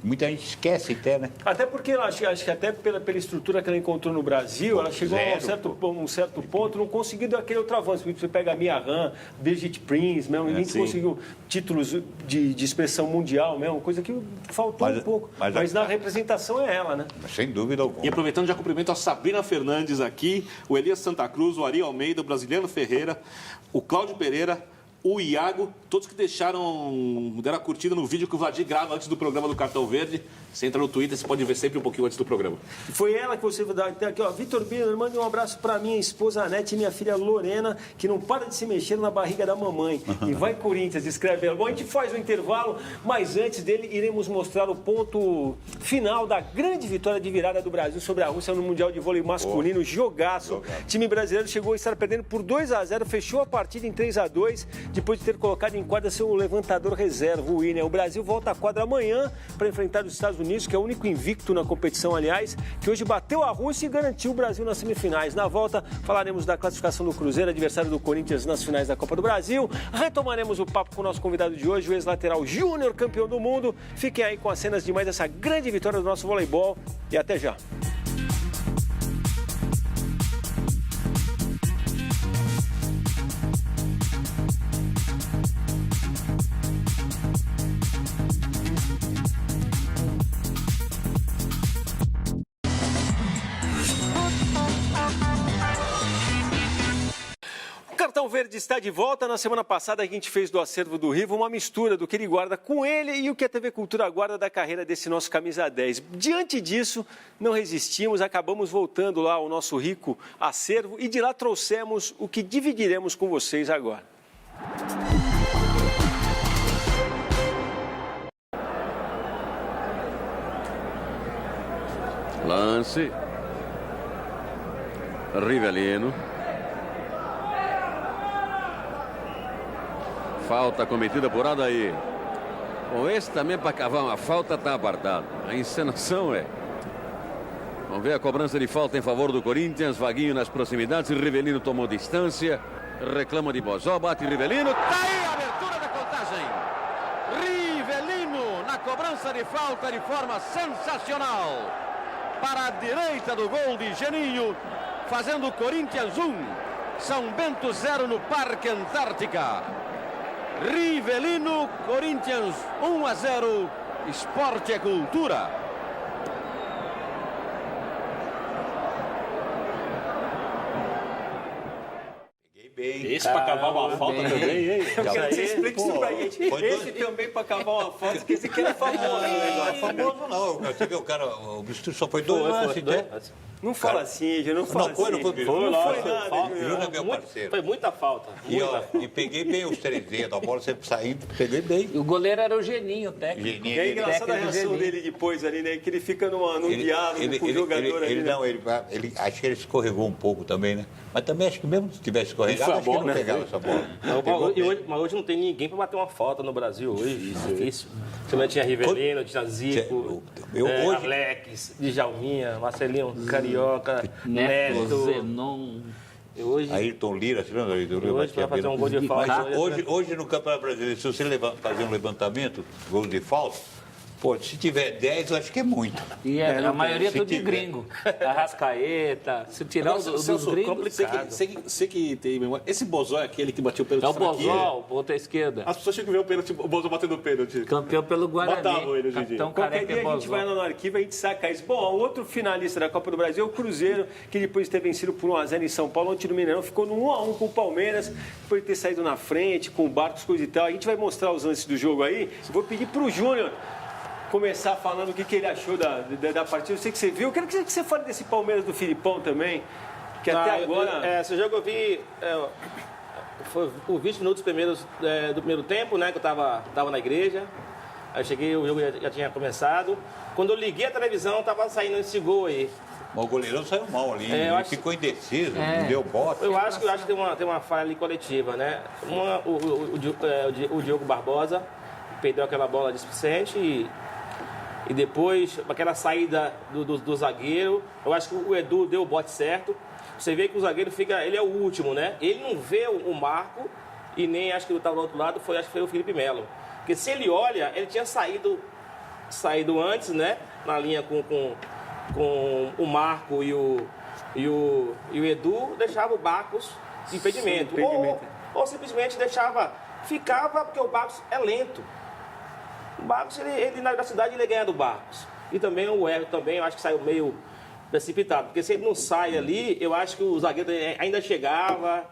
Muita gente esquece até, né? Até porque ela, acho que até pela estrutura que ela encontrou no Brasil, ela chegou a um certo ponto, não conseguiu dar aquele outro avanço. Você pega a Mia Hamm, Birgit Prince, mesmo, ninguém conseguiu títulos de expressão mundial mesmo, coisa que faltou um pouco. Mas na representação é ela, né? Sem dúvida alguma. E aproveitando, já cumprimento a Sabrina Fernandes aqui, o Elias Santa Cruz, o Ari Almeida, o Brasiliano Ferreira, o Cláudio Pereira, o Iago, todos que deram a curtida no vídeo que o Vladir grava antes do programa do Cartão Verde. Você entra no Twitter, você pode ver sempre um pouquinho antes do programa. Foi ela que você vai dar aqui, ó. Vitor Bino, mande um abraço para minha esposa Anete e minha filha Lorena, que não para de se mexer na barriga da mamãe. E vai Corinthians, escreve ela. Bom, a gente faz o intervalo, mas antes dele iremos mostrar o ponto final da grande vitória de virada do Brasil sobre a Rússia no Mundial de Vôlei Masculino. Jogaço. O time brasileiro chegou a estar perdendo por 2-0, fechou a partida em 3-2, depois de ter colocado em quadra seu levantador reserva, o William. O Brasil volta à quadra amanhã para enfrentar os Estados Unidos, que é o único invicto na competição, aliás, que hoje bateu a Rússia e garantiu o Brasil nas semifinais. Na volta, falaremos da classificação do Cruzeiro, adversário do Corinthians nas finais da Copa do Brasil. Retomaremos o papo com o nosso convidado de hoje, o ex-lateral Júnior, campeão do mundo. Fiquem aí com as cenas de mais essa grande vitória do nosso voleibol e até já. Cartão Verde está de volta. Na semana passada a gente fez do acervo do Riva uma mistura do que ele guarda com ele e o que a TV Cultura guarda da carreira desse nosso camisa 10. Diante disso, não resistimos, acabamos voltando lá ao nosso rico acervo e de lá trouxemos o que dividiremos com vocês agora. Lance. Rivelino. Falta cometida por Adair. Bom, esse também para cavar uma falta está apartado. A encenação é. Vamos ver a cobrança de falta em favor do Corinthians. Vaguinho nas proximidades. Rivelino tomou distância. Reclama de Bozó. Bate Rivelino. Tá aí a abertura da contagem. Rivelino na cobrança de falta de forma sensacional. Para a direita do gol de Geninho. Fazendo Corinthians 1. São Bento 0 no Parque Antártica. Rivelino, Corinthians 1-0, esporte é cultura. Peguei bem. Esse para cavar uma falta também, hein? Eu quero que você explique isso pra gente. Esse também para cavar uma falta, que esse aqui é famoso. Não é famoso não. Você vê o cara, o bicho só foi 2 lances, né? Não fala assim, já não fala assim. Não foi nada. Júnior é meu parceiro. Foi muita falta. E peguei bem os 3 dedos, a bola sempre saindo, peguei bem. E o goleiro era o Geninho, o técnico. E é engraçada a reação dele depois ali, né? Que ele fica num diálogo com o jogador ali. Ele acho que ele escorregou um pouco também, né? Mas também acho que mesmo se tivesse escorregado, acho que não pegava essa bola. Mas hoje não tem ninguém para bater uma falta no Brasil hoje. Difícil. Também tinha Rivelino, tinha Zico, Alex, Djalminha, Marcelinho, Carioca, Neto, Zenon. Hoje, Ayrton Lira, você lembra? hoje vai fazer um gol de falta. Mas hoje no Campeonato Brasileiro, se você fazer um levantamento, gol de falta, pô, se tiver 10, eu acho que é muito. E a maioria é tudo de gringo. Arrascaeta, se tirar dos gringos, Você que tem memória. Esse Bozó é aquele que bateu o pênalti. é o Bozó, ponta esquerda. As pessoas chegam a ver o pênalti, o Bozó batendo o pênalti. Campeão pelo Guarani. Matavam ele hoje em dia. Capitão Qualquer Careca dia é a gente vai lá no arquivo e a gente saca isso. Bom, o outro finalista da Copa do Brasil é o Cruzeiro, que depois de ter vencido por 1-0 em São Paulo, ontem no Mineirão, ficou no 1-1 com o Palmeiras, depois de ter saído na frente, com o Barcos, coisa e tal. A gente vai mostrar os lances do jogo aí. Eu vou pedir pro Júnior começar falando o que ele achou da partida. Eu sei que você viu. Eu quero que você fale desse Palmeiras do Filipão também, que até agora... Esse jogo eu vi... Foi os 20 minutos primeiros do primeiro tempo, né? Que eu tava na igreja. Aí eu cheguei, o jogo já tinha começado. Quando eu liguei a televisão, tava saindo esse gol aí. Mas o goleirão saiu mal ali, ele ficou indeciso, não deu bote. Eu acho que tem uma falha ali coletiva, né? O Diogo Barbosa perdeu aquela bola displicente E depois, aquela saída do zagueiro, eu acho que o Edu deu o bote certo. Você vê que o zagueiro ele é o último, né? Ele não vê o Marco e nem acho que estava do outro lado, acho que foi o Felipe Melo. Porque se ele olha, ele tinha saído antes, né? Na linha com o Marco e o Edu, deixava o Barcos de impedimento. Ou simplesmente ficava porque o Barcos é lento. O Barcos, ele na velocidade, ele ganha do Barcos. E também o Everton também, eu acho que saiu meio precipitado. Porque se ele não sai ali, eu acho que o zagueiro ainda chegava,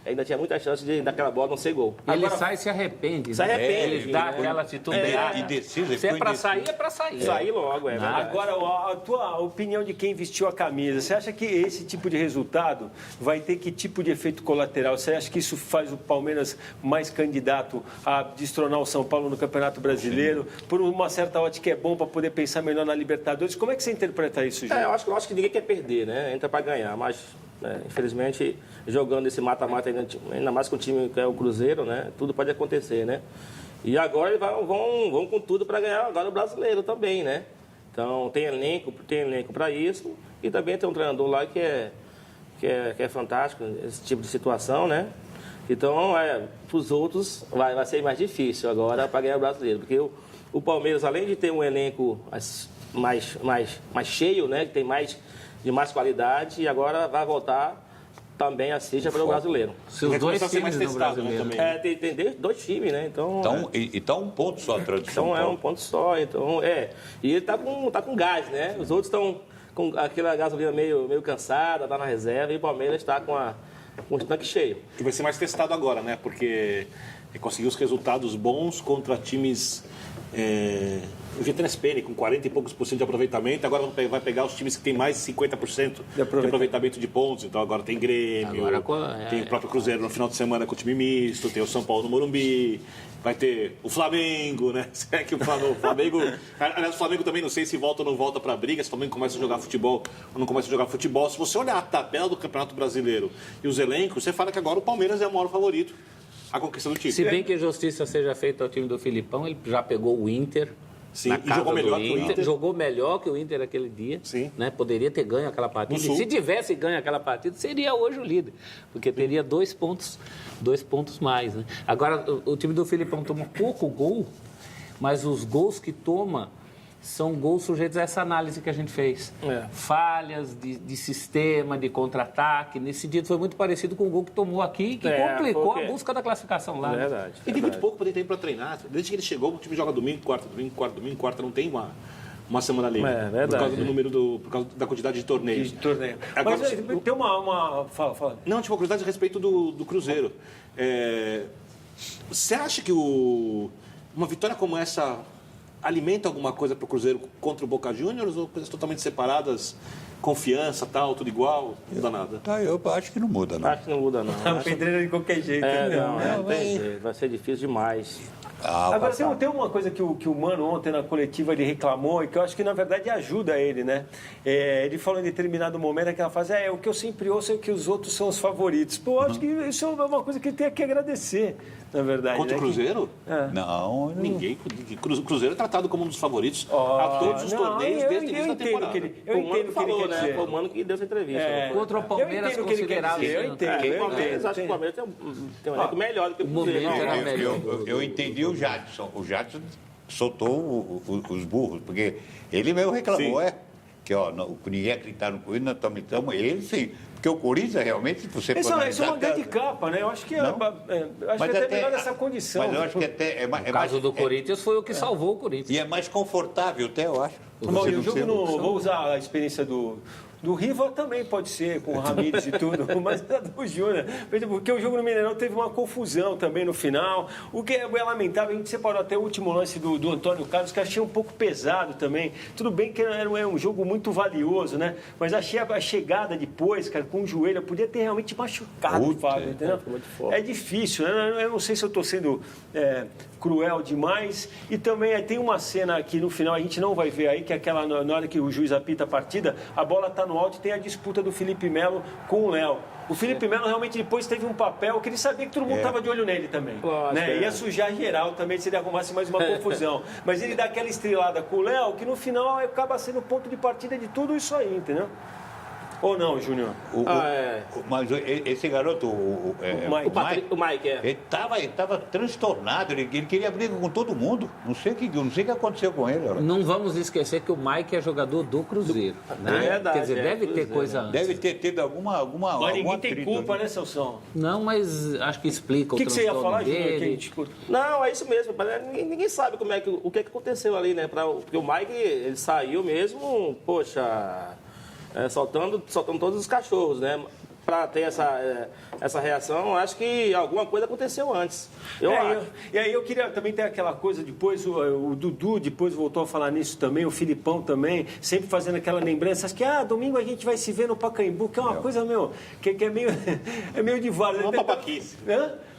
ainda tinha muita chance daquela bola não ser gol. Ele sai e se arrepende. Se arrepende. Ele dá aquela atitude indecisa. Se é para sair, é para sair. Sair logo, é verdade. Agora, a tua opinião de quem vestiu a camisa, você acha que esse tipo de resultado vai ter que tipo de efeito colateral? Você acha que isso faz o Palmeiras mais candidato a destronar o São Paulo no Campeonato Brasileiro? Sim. Por uma certa ótica é bom para poder pensar melhor na Libertadores? Como é que você interpreta isso, Gil? Eu acho que ninguém quer perder, né? Entra para ganhar, mas infelizmente jogando esse mata-mata ainda mais com o time que é o Cruzeiro, né? Tudo pode acontecer, né? E agora eles vão com tudo para ganhar agora o Brasileiro também, né? Então tem elenco para isso e também tem um treinador lá que é fantástico esse tipo de situação, né? Então para os outros vai ser mais difícil agora para ganhar o Brasileiro, porque o Palmeiras, além de ter um elenco mais cheio, né? Que tem mais qualidade, e agora vai voltar também a seja para o Brasileiro. Seus dois times no Brasileiro. Né, tem dois times, né? Então um ponto só atrás de São Paulo. Então é um ponto só. Então, E ele tá com gás, né? Os outros estão com aquela gasolina meio cansada, tá na reserva, e o Palmeiras está com o tanque cheio. E vai ser mais testado agora, né? Porque conseguiu os resultados bons contra times... O GTNSPN com 40 e poucos % de aproveitamento, agora vai pegar os times que tem mais de 50% de aproveitamento de pontos. Então agora tem Grêmio, tem o próprio Cruzeiro no final de semana com o time misto, tem o São Paulo no Morumbi, vai ter o Flamengo, né? É que o Flamengo... Aliás, o Flamengo também não sei se volta ou não volta para a briga, se o Flamengo começa a jogar futebol ou não começa a jogar futebol. Se você olhar a tabela do Campeonato Brasileiro e os elencos, você fala que agora o Palmeiras é o maior favorito à conquista do título. Se bem que justiça seja feita ao time do Filipão, ele já pegou o Inter... Sim, e jogou melhor que o Inter. Jogou melhor que o Inter aquele dia. Sim. Né? Poderia ter ganho aquela partida. E se tivesse ganho aquela partida, seria hoje o líder. Porque teria 2 pontos mais. Né? Agora, o time do Filipão toma pouco gol, mas os gols que toma são gols sujeitos a essa análise que a gente fez. Falhas de sistema, de contra-ataque. Nesse dia foi muito parecido com o gol que tomou aqui, que complicou a busca da classificação lá. Verdade. E tem muito pouco para ter tempo para treinar. Desde que ele chegou, o time joga domingo, quarta, não tem uma semana livre. Verdade. Por causa do número por causa da quantidade de torneios. Agora, mas tem uma... Fala. Não, tipo, uma curiosidade a respeito do Cruzeiro. Você acha que uma vitória como essa alimenta alguma coisa para o Cruzeiro contra o Boca Juniors ou coisas totalmente separadas? Confiança, tal, tudo igual? Não muda nada. Eu acho que não muda, não. Acho que não muda, não. Pedreira de qualquer jeito. Vai ser difícil demais. Agora, tem uma coisa que o Mano ontem na coletiva ele reclamou e que eu acho que na verdade ajuda ele, né? Ele falou em determinado momento aquela frase, o que eu sempre ouço é que os outros são os favoritos. Pô, eu acho que isso é uma coisa que ele tem que agradecer, na verdade. Contra o Cruzeiro? Não. Ninguém. O Cruzeiro é tratado como um dos favoritos a todos os torneios desde o início da temporada. Eu entendo o que ele quer dizer. Foi o Mano que deu essa entrevista. Contra o Palmeiras considerado. Eu entendo. Acho que o Palmeiras tem um elenco melhor do que o Cruzeiro. Eu entendi o Jadson. O Jadson soltou os burros, porque ele mesmo reclamou, que ninguém acreditar no Corinthians, nós estamos ele sim. Porque o Corinthians realmente, se você isso é uma grande capa, né? Eu acho que é até melhor essa condição. Mas eu acho que até o caso do Corinthians foi o que salvou o Corinthians. E é mais confortável até, eu acho. Bom, e o jogo vou usar a experiência do Riva também pode ser, com o Ramires e tudo, mas a do Júnior. Porque o jogo no Mineirão teve uma confusão também no final. O que é lamentável, a gente separou até o último lance do Antônio Carlos, que achei um pouco pesado também. Tudo bem que era um jogo muito valioso, né? Mas achei a chegada depois, cara, com o joelho, podia ter realmente machucado o Fábio, entendeu? É difícil, né? Eu não sei se eu estou sendo cruel demais. E também tem uma cena que no final a gente não vai ver aí, que é aquela, na hora que o juiz apita a partida, a bola está no alto e tem a disputa do Felipe Melo com o Léo. O Felipe Melo realmente depois teve um papel que ele sabia que todo mundo estava de olho nele também. Né? Ia sujar geral também se ele arrumasse mais uma confusão. Mas ele dá aquela estrelada com o Léo que no final acaba sendo o ponto de partida de tudo isso aí, entendeu? Ou não, Júnior? Mas esse garoto, o Mike, ele estava transtornado, ele queria briga com todo mundo. Não sei o que aconteceu com ele. Olha. Não vamos esquecer que o Mike é jogador do Cruzeiro. Né? É verdade, quer dizer, deve ter coisa antes. Deve ter tido alguma Mas ninguém tem atrito, culpa, né, Celção? Não, mas acho que explica O que você ia falar, Júnior? Não, é isso mesmo. Ninguém sabe o que aconteceu ali, né? Porque o Mike, ele saiu mesmo, poxa... soltando todos os cachorros, né? Para ter essa reação, acho que alguma coisa aconteceu antes. E aí eu queria também ter aquela coisa, depois o Dudu depois voltou a falar nisso também, o Filipão também, sempre fazendo aquela lembrança, acho que domingo a gente vai se ver no Pacaembu, que é uma coisa, que é meio, é meio de vários. Uma babaquice.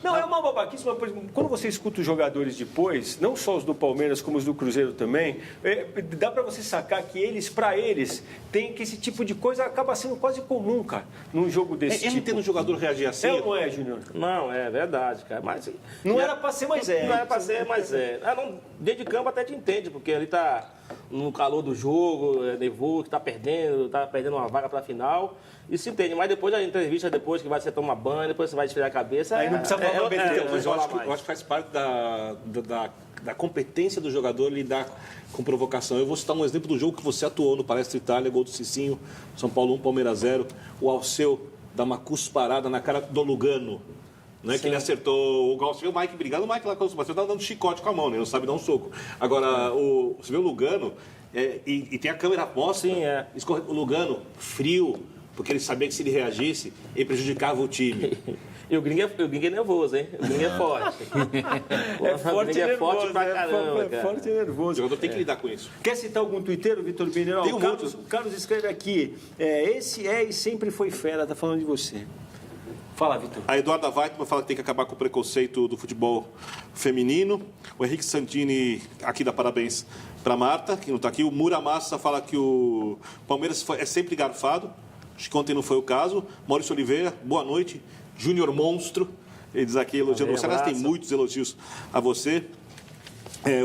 Não, é uma babaquice, mas quando você escuta os jogadores depois, não só os do Palmeiras, como os do Cruzeiro também, dá para você sacar que para eles, tem que esse tipo de coisa acaba sendo quase comum, cara, num jogo desse tipo. Eu não entendo um jogador reagir assim. É ou não é, Júnior? Não, é verdade, cara. Mas, não era para ser, mas é. Não era para ser, mas é. Dentro de campo até te entende, porque ele tá no calor do jogo, é nervoso, tá perdendo uma vaga para a final. Isso se entende, mas depois da entrevista, depois que você tomar banho, depois você vai esfriar a cabeça. Aí não precisa falar besteira. Mas eu acho que faz parte da competência do jogador lidar com provocação. Eu vou citar um exemplo do jogo que você atuou no Palestra Itália, gol do Cicinho, São Paulo 1, Palmeiras 0. O Alceu dá uma cusparada na cara do Lugano. Né, que ele acertou o gol. Você vê o Mike brigando, o Mike lá você tá dando chicote com a mão, né? Ele não sabe dar um soco. Agora, você vê o Lugano, e tem a câmera posta. Sim, o Lugano, frio, porque ele sabia que se ele reagisse, ele prejudicava o time. E o gringo é nervoso, hein? O gringo é forte. É forte e nervoso. Forte pra caramba, é forte e nervoso. O jogador tem que lidar com isso. Quer citar algum tuiteiro, Vitor Mineiro? Tem O Carlos escreve aqui, esse e sempre foi fera, tá falando de você. Fala, Vitor. A Eduarda Weitmann fala que tem que acabar com o preconceito do futebol feminino. O Henrique Santini aqui dá parabéns para Marta, que não está aqui. O Muramassa fala que o Palmeiras é sempre garfado. Acho que ontem não foi o caso. Maurício Oliveira, boa noite. Júnior Monstro. Ele diz aqui, elogiando você. Aliás, tem muitos elogios a você.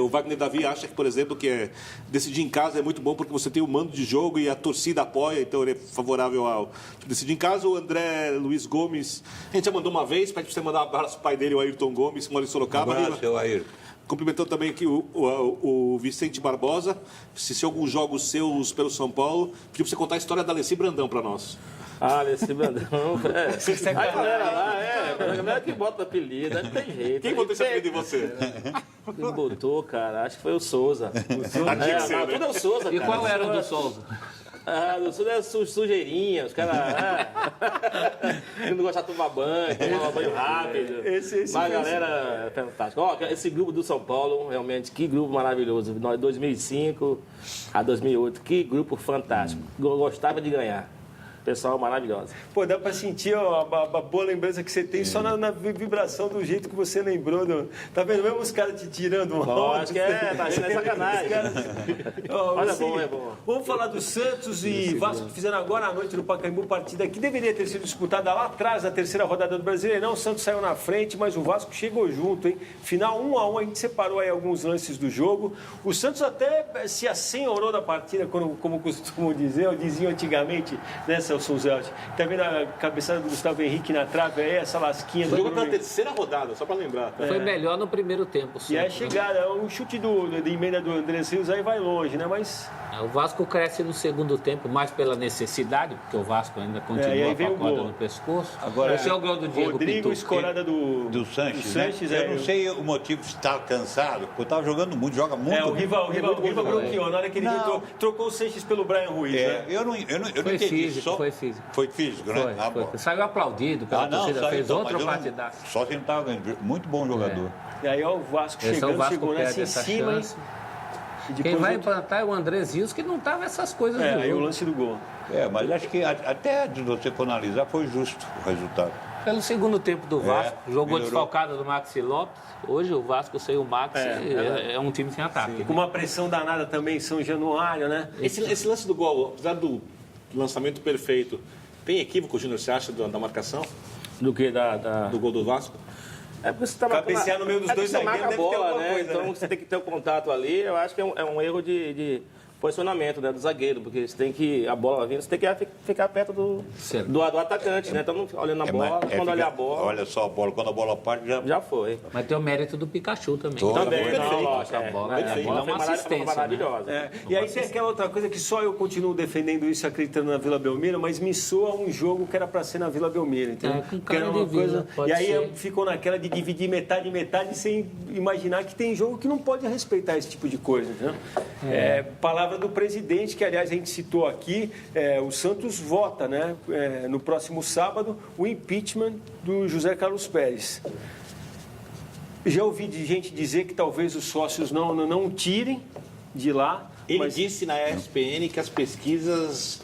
O Wagner Davi acha que, por exemplo, que decidir em casa é muito bom porque você tem o mando de jogo e a torcida apoia, então ele é favorável ao decidir em casa. O André Luiz Gomes, a gente já mandou uma vez, pede para você mandar um abraço pro pai dele, o Ayrton Gomes, que mora em Sorocaba. Abraço, seu Ayrton. Cumprimentando também aqui o Vicente Barbosa, assistiu alguns jogos seus pelo São Paulo, pediu para você contar a história da Alessi Brandão para nós. Alessi Brandão, a galera lá, a galera que bota apelido, não tem jeito. Quem botou esse apelido em você? Quem botou, cara? Acho que foi o Souza. Tudo é o Souza, cara. E qual era o do Souza? Do Souza é sujeirinha, os caras não gostam de tomar banho, tomar banho rápido. Mas a galera é fantástica. Esse grupo do São Paulo, realmente, que grupo maravilhoso. Nós, 2005 a 2008, que grupo fantástico. Gostava de ganhar. Pessoal maravilhoso. Pô, dá pra sentir a boa lembrança que você tem só na vibração do jeito que você lembrou. Tá vendo? Mesmo os caras te tirando acho que tá vendo? É sacanagem. Olha, é bom. Vamos falar do Santos e Vasco que fizeram agora à noite no Pacaembu, partida que deveria ter sido disputada lá atrás, na terceira rodada do Brasileirão. O Santos saiu na frente, mas o Vasco chegou junto, hein? Final 1-1, a gente separou aí alguns lances do jogo. O Santos até se assenhorou da partida, como costumam dizer, ou diziam antigamente, nessa Celso Zelt. Tá vendo a cabeçada do Gustavo Henrique na trave aí, essa lasquinha do jogo pela terceira rodada, só para lembrar. Foi melhor no primeiro tempo. E a chegada, o chute de emenda do André Rios aí vai longe, né? Mas o Vasco cresce no segundo tempo, mais pela necessidade, porque o Vasco ainda continua com a corda no pescoço. Agora, esse é o gol do Diego Rodrigo, Pituca. escorada do Sanches, né? Eu não sei o motivo se está cansado, porque eu estava jogando muito, joga muito. O Riva bloqueou, na hora que ele trocou o Sanches pelo Brian Ruiz, né? Eu não entendi. Foi físico. Foi físico, né? Foi. Saiu aplaudido pela torcida, fez outro partidaço. Só se ele estava ganhando. Muito bom jogador. E aí, ó, o Vasco chegou nessa em cima, hein? Quem vai implantar é o André Rios, que não estava essas coisas do jogo. Aí o lance do gol. Mas acho que até de você for analisar, foi justo o resultado. Pelo segundo tempo do Vasco, jogou desfalcado do Maxi Lopes. Hoje o Vasco sem o Maxi é um time sem ataque. Com uma pressão danada também em São Januário, né? Esse lance do gol, apesar do lançamento perfeito. Tem equívoco, Júnior, você acha, da marcação? Do que? Do gol do Vasco? É porque você tá Cabecear no meio dos dois zagueiros zagueiros deve ter alguma né? coisa, Então né? você tem que ter o contato ali. Eu acho que é um erro de posicionamento, né, do zagueiro, porque você tem que, a bola vindo, você tem que ficar perto do atacante, né? Então, olhando a bola, quando olhar a bola... Olha só a bola, quando a bola parte, já foi. Mas tem o mérito do Pikachu também. Também, não, lógico. a bola é uma assistência, maravilhosa. Né? E aí tem aquela outra coisa que só eu continuo defendendo isso, acreditando na Vila Belmiro, mas me soa um jogo que era para ser na Vila Belmiro, entendeu? Com que era cara uma de Vila, coisa. pode E aí ser. ficou naquela de dividir metade e metade sem imaginar que tem jogo que não pode respeitar esse tipo de coisa, né? Palavra do presidente, que aliás a gente citou aqui, o Santos vota, né, no próximo sábado, o impeachment do José Carlos Pérez. Já ouvi de gente dizer que talvez os sócios não tirem de lá. Ele disse na ESPN que as pesquisas,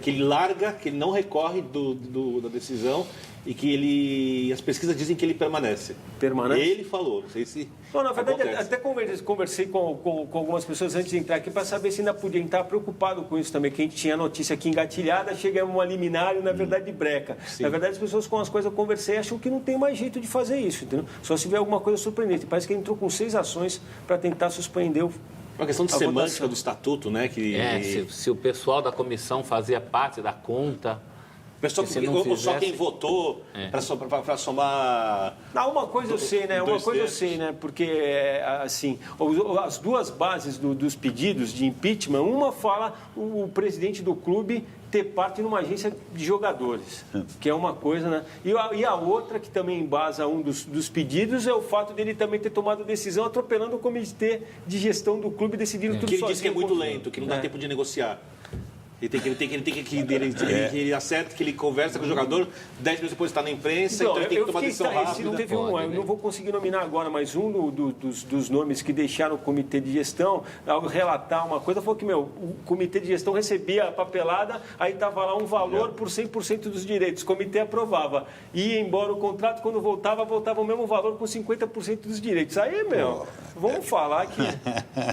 que ele larga, que ele não recorre da decisão e que as pesquisas dizem que ele permanece. Permanece? Ele falou, não sei se Na verdade, acontece. até conversei com algumas pessoas antes de entrar aqui para saber se ainda podia estar preocupado com isso também, que a gente tinha notícia aqui engatilhada, chega uma liminar e na verdade breca. Sim. Na verdade, as pessoas com as quais eu conversei acham que não tem mais jeito de fazer isso, entendeu? Só se vier alguma coisa surpreendente. Parece que ele entrou com 6 ações para tentar suspender Uma questão de a semântica votação. do estatuto, né? Que Se o pessoal da comissão fazia parte da conta... pessoal, se não ou só fizesse- quem votou para somar... Uma coisa eu sei, né? Uma Dois coisa eu terços. sei, né? Porque, assim, as duas bases dos pedidos de impeachment, uma fala o presidente do clube ter parte numa agência de jogadores, que é uma coisa, né? E a outra, que também embasa um dos pedidos, é o fato dele também ter tomado decisão atropelando o comitê de gestão do clube, decidindo tudo Que ele sozinho. diz que é muito lento, que não dá tempo de negociar. Ele acerta, que ele conversa com o jogador, 10 minutos depois está na imprensa, então ele tem que tomar decisão rápida. Não teve eu não vou conseguir nominar agora, mas um dos nomes que deixaram o comitê de gestão, ao relatar uma coisa, falou que, o comitê de gestão recebia a papelada, aí estava lá um valor por 100% dos direitos, o comitê aprovava. Ia embora o contrato, quando voltava o mesmo valor com 50% dos direitos. Aí, vamos falar que...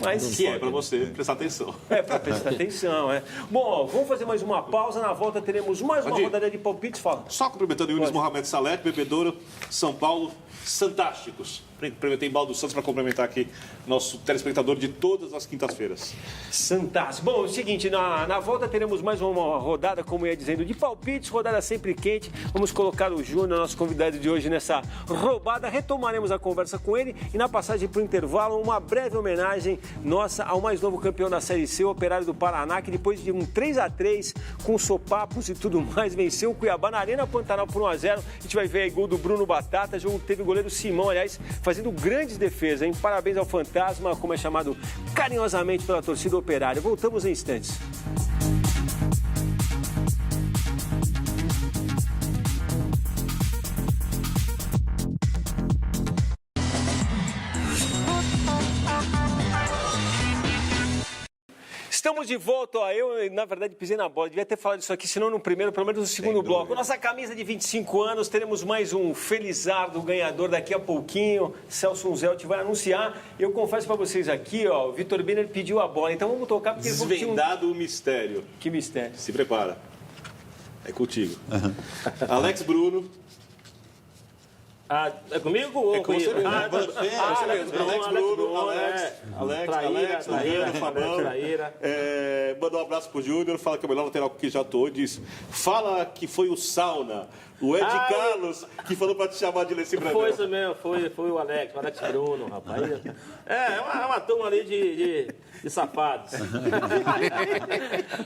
Mas, Que é para você prestar atenção. para prestar atenção, Bom, vamos fazer mais uma pausa. Na volta teremos mais uma rodada de palpites. Fala. Só cumprimentando o Yunis Mohamed Salek, Bebedouro, São Paulo, fantásticos. Cumprimentei Baldo Santos para complementar aqui nosso telespectador de todas as quintas-feiras. Fantástico. Bom, é o seguinte, na volta teremos mais uma rodada, como ia dizendo, de palpites, rodada sempre quente. Vamos colocar o Júnior, nosso convidado de hoje, nessa roubada. Retomaremos a conversa com ele e na passagem para o intervalo, uma breve homenagem nossa ao mais novo campeão da Série C, o Operário do Paraná, que depois de um 3-3 com sopapos e tudo mais, venceu o Cuiabá na Arena Pantanal por 1-0. A gente vai ver aí gol do Bruno Batata, jogo que teve o goleiro Simão, aliás, fazendo grandes defesas, hein? Parabéns ao Fantasma, como é chamado carinhosamente pela torcida Operária. Voltamos em instantes. Estamos de volta, eu na verdade pisei na bola, devia ter falado isso aqui, senão no primeiro, pelo menos no segundo bloco. Nossa camisa de 25 anos, teremos mais um Felizardo ganhador daqui a pouquinho, Celso Zelt vai anunciar. Eu confesso para vocês aqui, o Vitor Biner pediu a bola, então vamos tocar porque... Desvendado o mistério. Que mistério? Se prepara. É contigo. Alex Bruno. É comigo ou É com você mesmo. Alex Bruno, Alex, Adriano, Fabão. Manda um abraço pro Júnior, fala que é o melhor lateral que já tô, diz. Fala que foi o Sauna, o Ed Carlos, que falou pra te chamar de Leci Brandão. Foi isso mesmo, foi o Alex Bruno, rapaz. É uma turma ali de safados.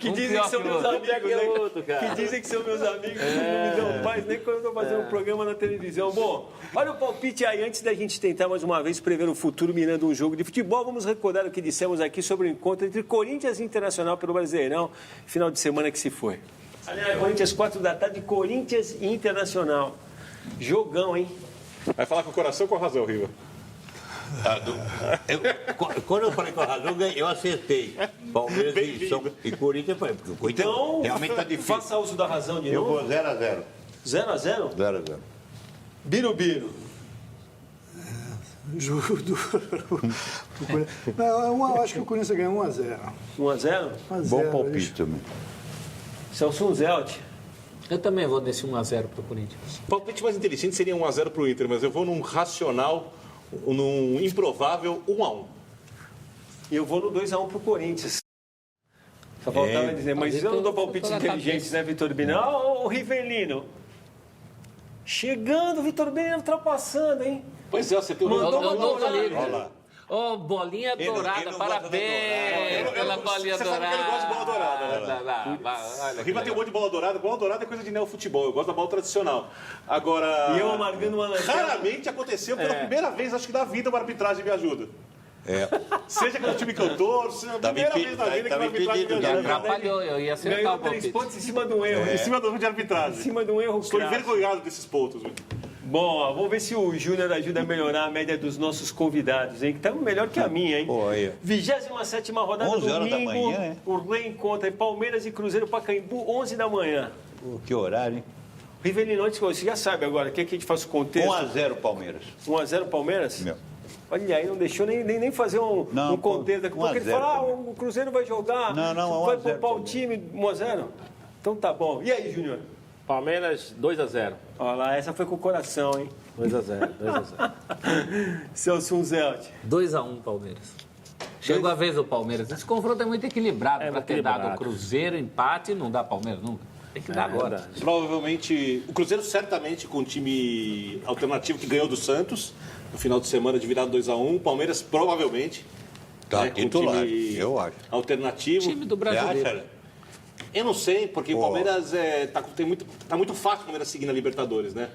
Que dizem que são meus amigos, né? Que dizem que são meus amigos, não me dão paz nem quando eu estou fazendo um programa na televisão. Bom, olha o palpite aí, antes da gente tentar mais uma vez prever o futuro mirando um jogo de futebol, vamos recordar o que dissemos aqui sobre o encontro entre Corinthians e Internacional pelo Brasileirão, final de semana que se foi. Aliás, Corinthians 4 da tarde, Corinthians e Internacional. Jogão, hein? Vai falar com o coração ou com a razão, Riva? Quando eu falei com a razão, eu acertei. Palmeiras e Corinthians, porque o Corinthians Então, realmente está difícil. faça uso da razão de Eu novo. vou 0-0. 0-0? 0-0. Birubiru. Jogo do Não, eu acho que o Corinthians ganha 1-0. 1-0? Bom Bom palpite também. Celso Zelt. Eu também vou nesse 1-0 pro Corinthians. O palpite mais inteligente seria 1-0 pro Inter, mas eu vou num racional, num improvável 1-1. E eu vou no 2-1 pro Corinthians. Só faltava dizer, mas eu não dou palpite inteligente, né, Vitor Bini? Ó, o Rivelino. Chegando, Vitor Bini ultrapassando, hein? Pois é, você tem Mandou uma novo dourada. livro. Olha lá. Ô, bolinha dourada, não gosta parabéns da pela bolinha você dourada. sabe que ele gosta de bola dourada, Olha, O Riva tem um monte de bola dourada. Bola dourada é coisa de neofutebol. Eu gosto da bola tradicional. Agora, E eu amargando uma lanterna. raramente aconteceu pela primeira vez, acho que da vida, uma arbitragem me ajuda. É. Seja pelo time que eu torço, é a primeira vez na vida que uma arbitragem me me ajuda. atrapalhou, eu ia acertar Ganhou o 3 palpite. pontos em cima do erro. Em cima do erro de Em arbitragem. cima de um erro Estou crasso. envergonhado desses pontos. Bom, ó, vamos ver se o Júnior ajuda a melhorar a média dos nossos convidados, hein? Que tá melhor que a minha, hein? Pô, aí, ó. 27ª rodada, 11 horas da domingo, manhã, né? o reencontro é Palmeiras e Cruzeiro Pacaembu, 11 da manhã. Pô, que horário, hein? Rivelino, antes você já sabe agora, quer que a gente faça o contexto? 1-0 Palmeiras. 1-0 Palmeiras? Meu. Olha aí, não deixou nem fazer um contexto. Daqui a pouco ele 1 a 0 fala, Palmeiras. o Cruzeiro vai jogar, Não, vai 1 a 0 poupar o Palmeiras. time, 1-0? Então tá bom. E aí, Júnior? Palmeiras 2-0. Olha lá, essa foi com o coração, hein? 2-0. Celso Zelt. 2-1 Palmeiras. Chegou a vez do Palmeiras. Esse confronto é muito equilibrado É para muito ter dado o equilibrado. Cruzeiro, empate, não dá Palmeiras nunca. Tem que dar agora. Provavelmente, o Cruzeiro certamente com um time alternativo que ganhou do Santos no final de semana de virada 2-1. O Palmeiras provavelmente. Tá, com titular, time eu acho. alternativo. Time do Você brasileiro. acha? Eu não sei, porque o Pô. Palmeiras tá muito fácil o Palmeiras seguir na Libertadores, né?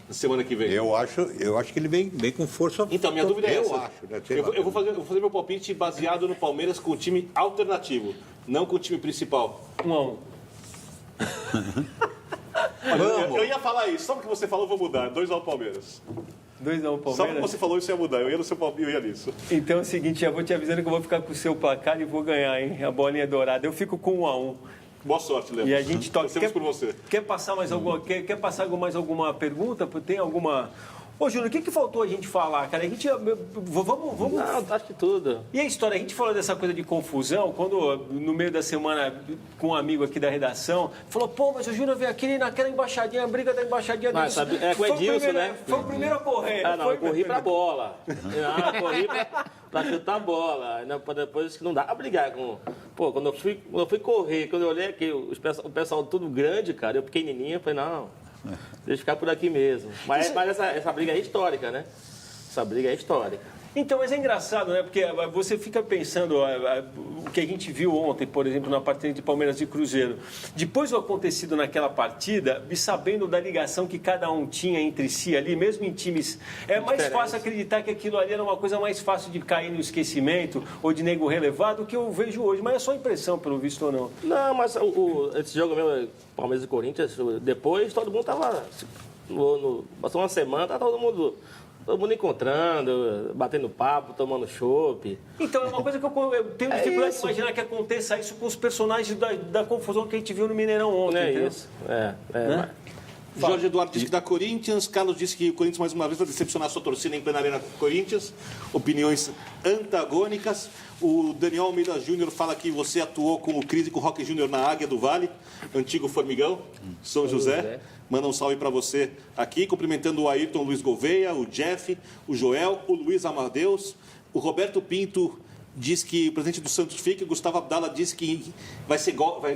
Na semana que vem. Eu acho que ele vem com força. Então, minha dúvida é essa. Eu acho, né? Sei lá. Eu vou fazer meu palpite baseado no Palmeiras com o time alternativo, não com o time principal. 1-1. Eu ia falar isso, só porque você falou, eu vou mudar. 2-1 Palmeiras. 2-1 Só porque Palmeiras. você falou isso, eu ia mudar. Eu ia no seu palpite, eu ia nisso. Então é o seguinte, já vou te avisando que eu vou ficar com o seu placar e vou ganhar, hein? A bolinha dourada. Eu fico com 1-1. Boa sorte, Léo. E a gente toca. Torcemos por você. Quer passar mais alguma, quer passar mais alguma pergunta? Tem alguma... Ô, Júnior, o que faltou a gente falar, cara? A gente... Vamos... Não, acho que tudo. E a história? A gente falou dessa coisa de confusão, quando no meio da semana, com um amigo aqui da redação, falou, pô, mas o Júnior veio aqui naquela embaixadinha, a briga da embaixadinha Mas dele. sabe, é com o Edilson, né? Foi o primeiro a correr. Ah, não, foi eu corri pra bola. Não, eu corri pra chutar a bola. Não, depois que não dá pra brigar com... Pô, quando eu fui correr, quando eu olhei aqui, o pessoal tudo grande, cara, eu pequenininho, eu falei, não, deixa eu ficar por aqui mesmo. Mas essa briga é histórica, né? Essa briga é histórica. Então, mas é engraçado, né? Porque você fica pensando, o que a gente viu ontem, por exemplo, na partida entre Palmeiras e Cruzeiro. Depois do acontecido naquela partida, e sabendo da ligação que cada um tinha entre si ali, mesmo em times, é mais fácil acreditar que aquilo ali era uma coisa mais fácil de cair no esquecimento ou de nego relevar do que eu vejo hoje. Mas é só impressão, pelo visto ou não. Não, mas esse jogo mesmo, Palmeiras e Corinthians, depois todo mundo tava... Passou uma semana, tá todo mundo encontrando, batendo papo, tomando chopp. Então, é uma coisa que eu tenho dificuldade de imaginar que aconteça isso com os personagens da confusão que a gente viu no Mineirão ontem. Não é entendeu? isso. Jorge Eduardo disse que dá Corinthians. Carlos disse que o Corinthians mais uma vez vai decepcionar sua torcida em plena arena Corinthians. Opiniões antagônicas. O Daniel Almeida Júnior fala que você atuou com o Cris e com o Roque Júnior na Águia do Vale, antigo Formigão, São José. Manda um salve para você aqui, cumprimentando o Ayrton Luiz Gouveia, o Jeff, o Joel, o Luiz Amadeus. O Roberto Pinto diz que o presidente do Santos fica. Gustavo Abdala diz que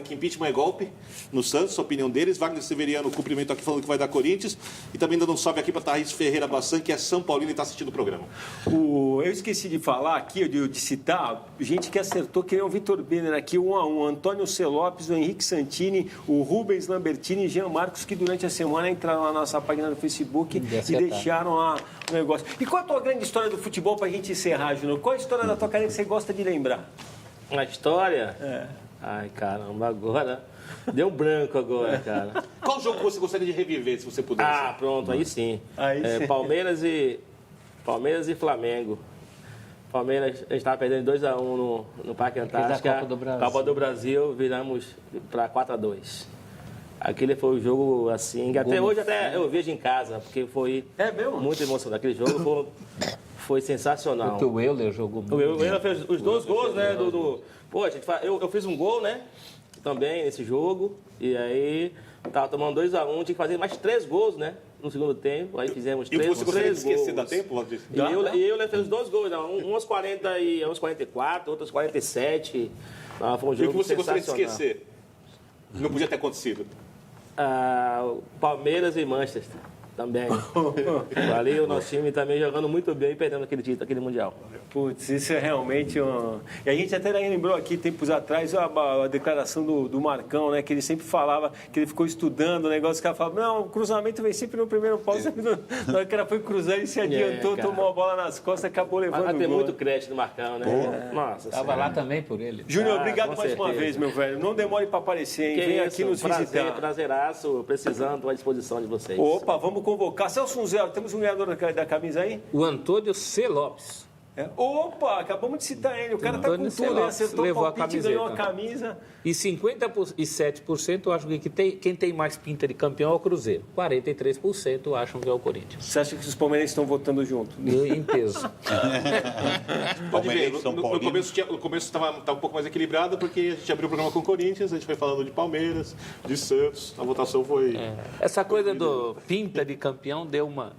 que impeachment é golpe no Santos, a opinião deles. Wagner Severiano, cumprimento aqui falando que vai dar Corinthians. E também dando um salve aqui para Thaís Ferreira Bassan, que é São Paulino e está assistindo o programa. Eu esqueci de falar aqui, de citar, gente que acertou, que é o Vitor Benner aqui, 1-1. Antônio C. Lopes, o Henrique Santini, o Rubens Lambertini e Jean Marcos, que durante a semana entraram na nossa página no Facebook e deixaram lá o negócio. E qual a tua grande história do futebol para a gente encerrar, Júnior? Qual a história da tua carreira que você gosta de lembrar? A história? É. Ai, caramba, agora... Deu branco agora, cara. Qual jogo você gostaria de reviver, se você pudesse? Ah, pronto, aí sim. Aí sim. Palmeiras e Flamengo. Palmeiras, a gente estava perdendo 2-1 no Parque Antártica. Copa do Brasil. Copa do Brasil, viramos para 4-2. Aquele foi o jogo, assim, que até hoje eu vejo em casa, porque foi muito emocionante. Aquele jogo foi sensacional. Porque o Euler jogou muito. O Euler fez os 2 gols, né? Pô, eu fiz um gol, né? também nesse jogo. E aí, tava tomando 2-1, tinha que fazer mais 3 gols, né? No segundo tempo. Aí fizemos 3 gols. E você consegue esquecer, dá tempo, Valdir? E eu levei os 2 gols, não. Uns 40 e uns 44, outros 47. Foi um jogo e o que você gostaria de sensacional. esquecer? Não podia ter acontecido. Palmeiras e Manchester também. Ali o nosso time também jogando muito bem e perdendo aquele título, aquele Mundial. Putz, isso é realmente um... E a gente até lembrou aqui, tempos atrás, a declaração do Marcão, né? Que ele sempre falava, que ele ficou estudando o negócio, que ela falava, não, o cruzamento vem sempre no primeiro pau, sempre na hora que ela foi cruzar, ele se adiantou, tomou a bola nas costas, acabou levando o gol. Tem muito crédito do Marcão, né? Nossa, estava lá também por ele. Júnior, obrigado mais uma vez, meu velho. Não demore para aparecer, hein? Vem aqui nos visitar. Prazeraço, precisando, à disposição de vocês. Opa, vamos convocar. Celso Unzel, temos um ganhador da camisa aí? O Antônio C. Lopes. Opa, acabamos de citar ele. O cara tá com tudo, né? Acertou levou o palpite, ganhou a camisa. E 57% acham que quem tem mais pinta de campeão é o Cruzeiro. 43% acham que é o Corinthians. Você acha que os palmeirenses estão votando junto? Em peso. Pode ver, no começo estava um pouco mais equilibrado, porque a gente abriu o programa com o Corinthians, a gente foi falando de Palmeiras, de Santos, a votação foi... Essa coisa do pinta de campeão deu uma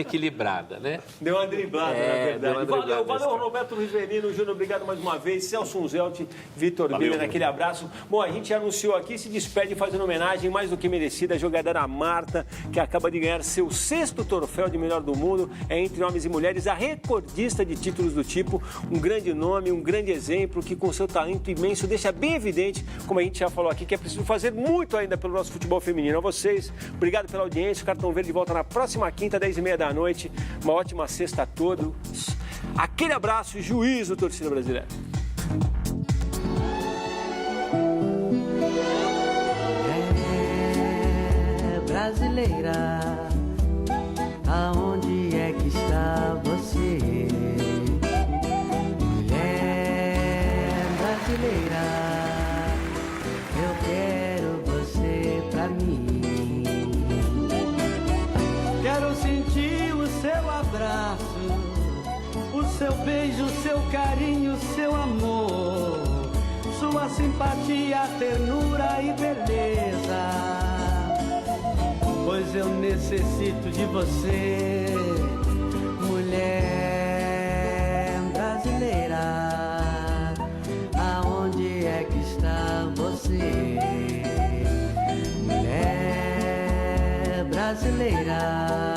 equilibrada, né? Deu uma driblada, na verdade. Valeu, nesse Roberto Riverino, Júnior, obrigado mais uma vez. Celso Unzelt, Vitor Miller, aquele abraço. Bom, a gente anunciou aqui, se despede fazendo homenagem mais do que merecida à jogadora Marta, que acaba de ganhar seu 6º troféu de melhor do mundo. É entre homens e mulheres a recordista de títulos do tipo. Um grande nome, um grande exemplo, que com seu talento imenso deixa bem evidente, como a gente já falou aqui, que é preciso fazer muito ainda pelo nosso futebol feminino. A vocês, obrigado pela audiência. O Cartão Verde volta na próxima quinta, 10h30 da noite. Uma ótima sexta a todos. Aquele abraço e juízo, torcida brasileira. Brasileira, aonde é que está você? Mulher brasileira, eu quero você pra mim. Quero sentir o seu abraço, o seu beijo, o seu carinho, o seu amor, sua simpatia, ternura e beleza. Pois eu necessito de você, mulher brasileira. Aonde é que está você, mulher brasileira?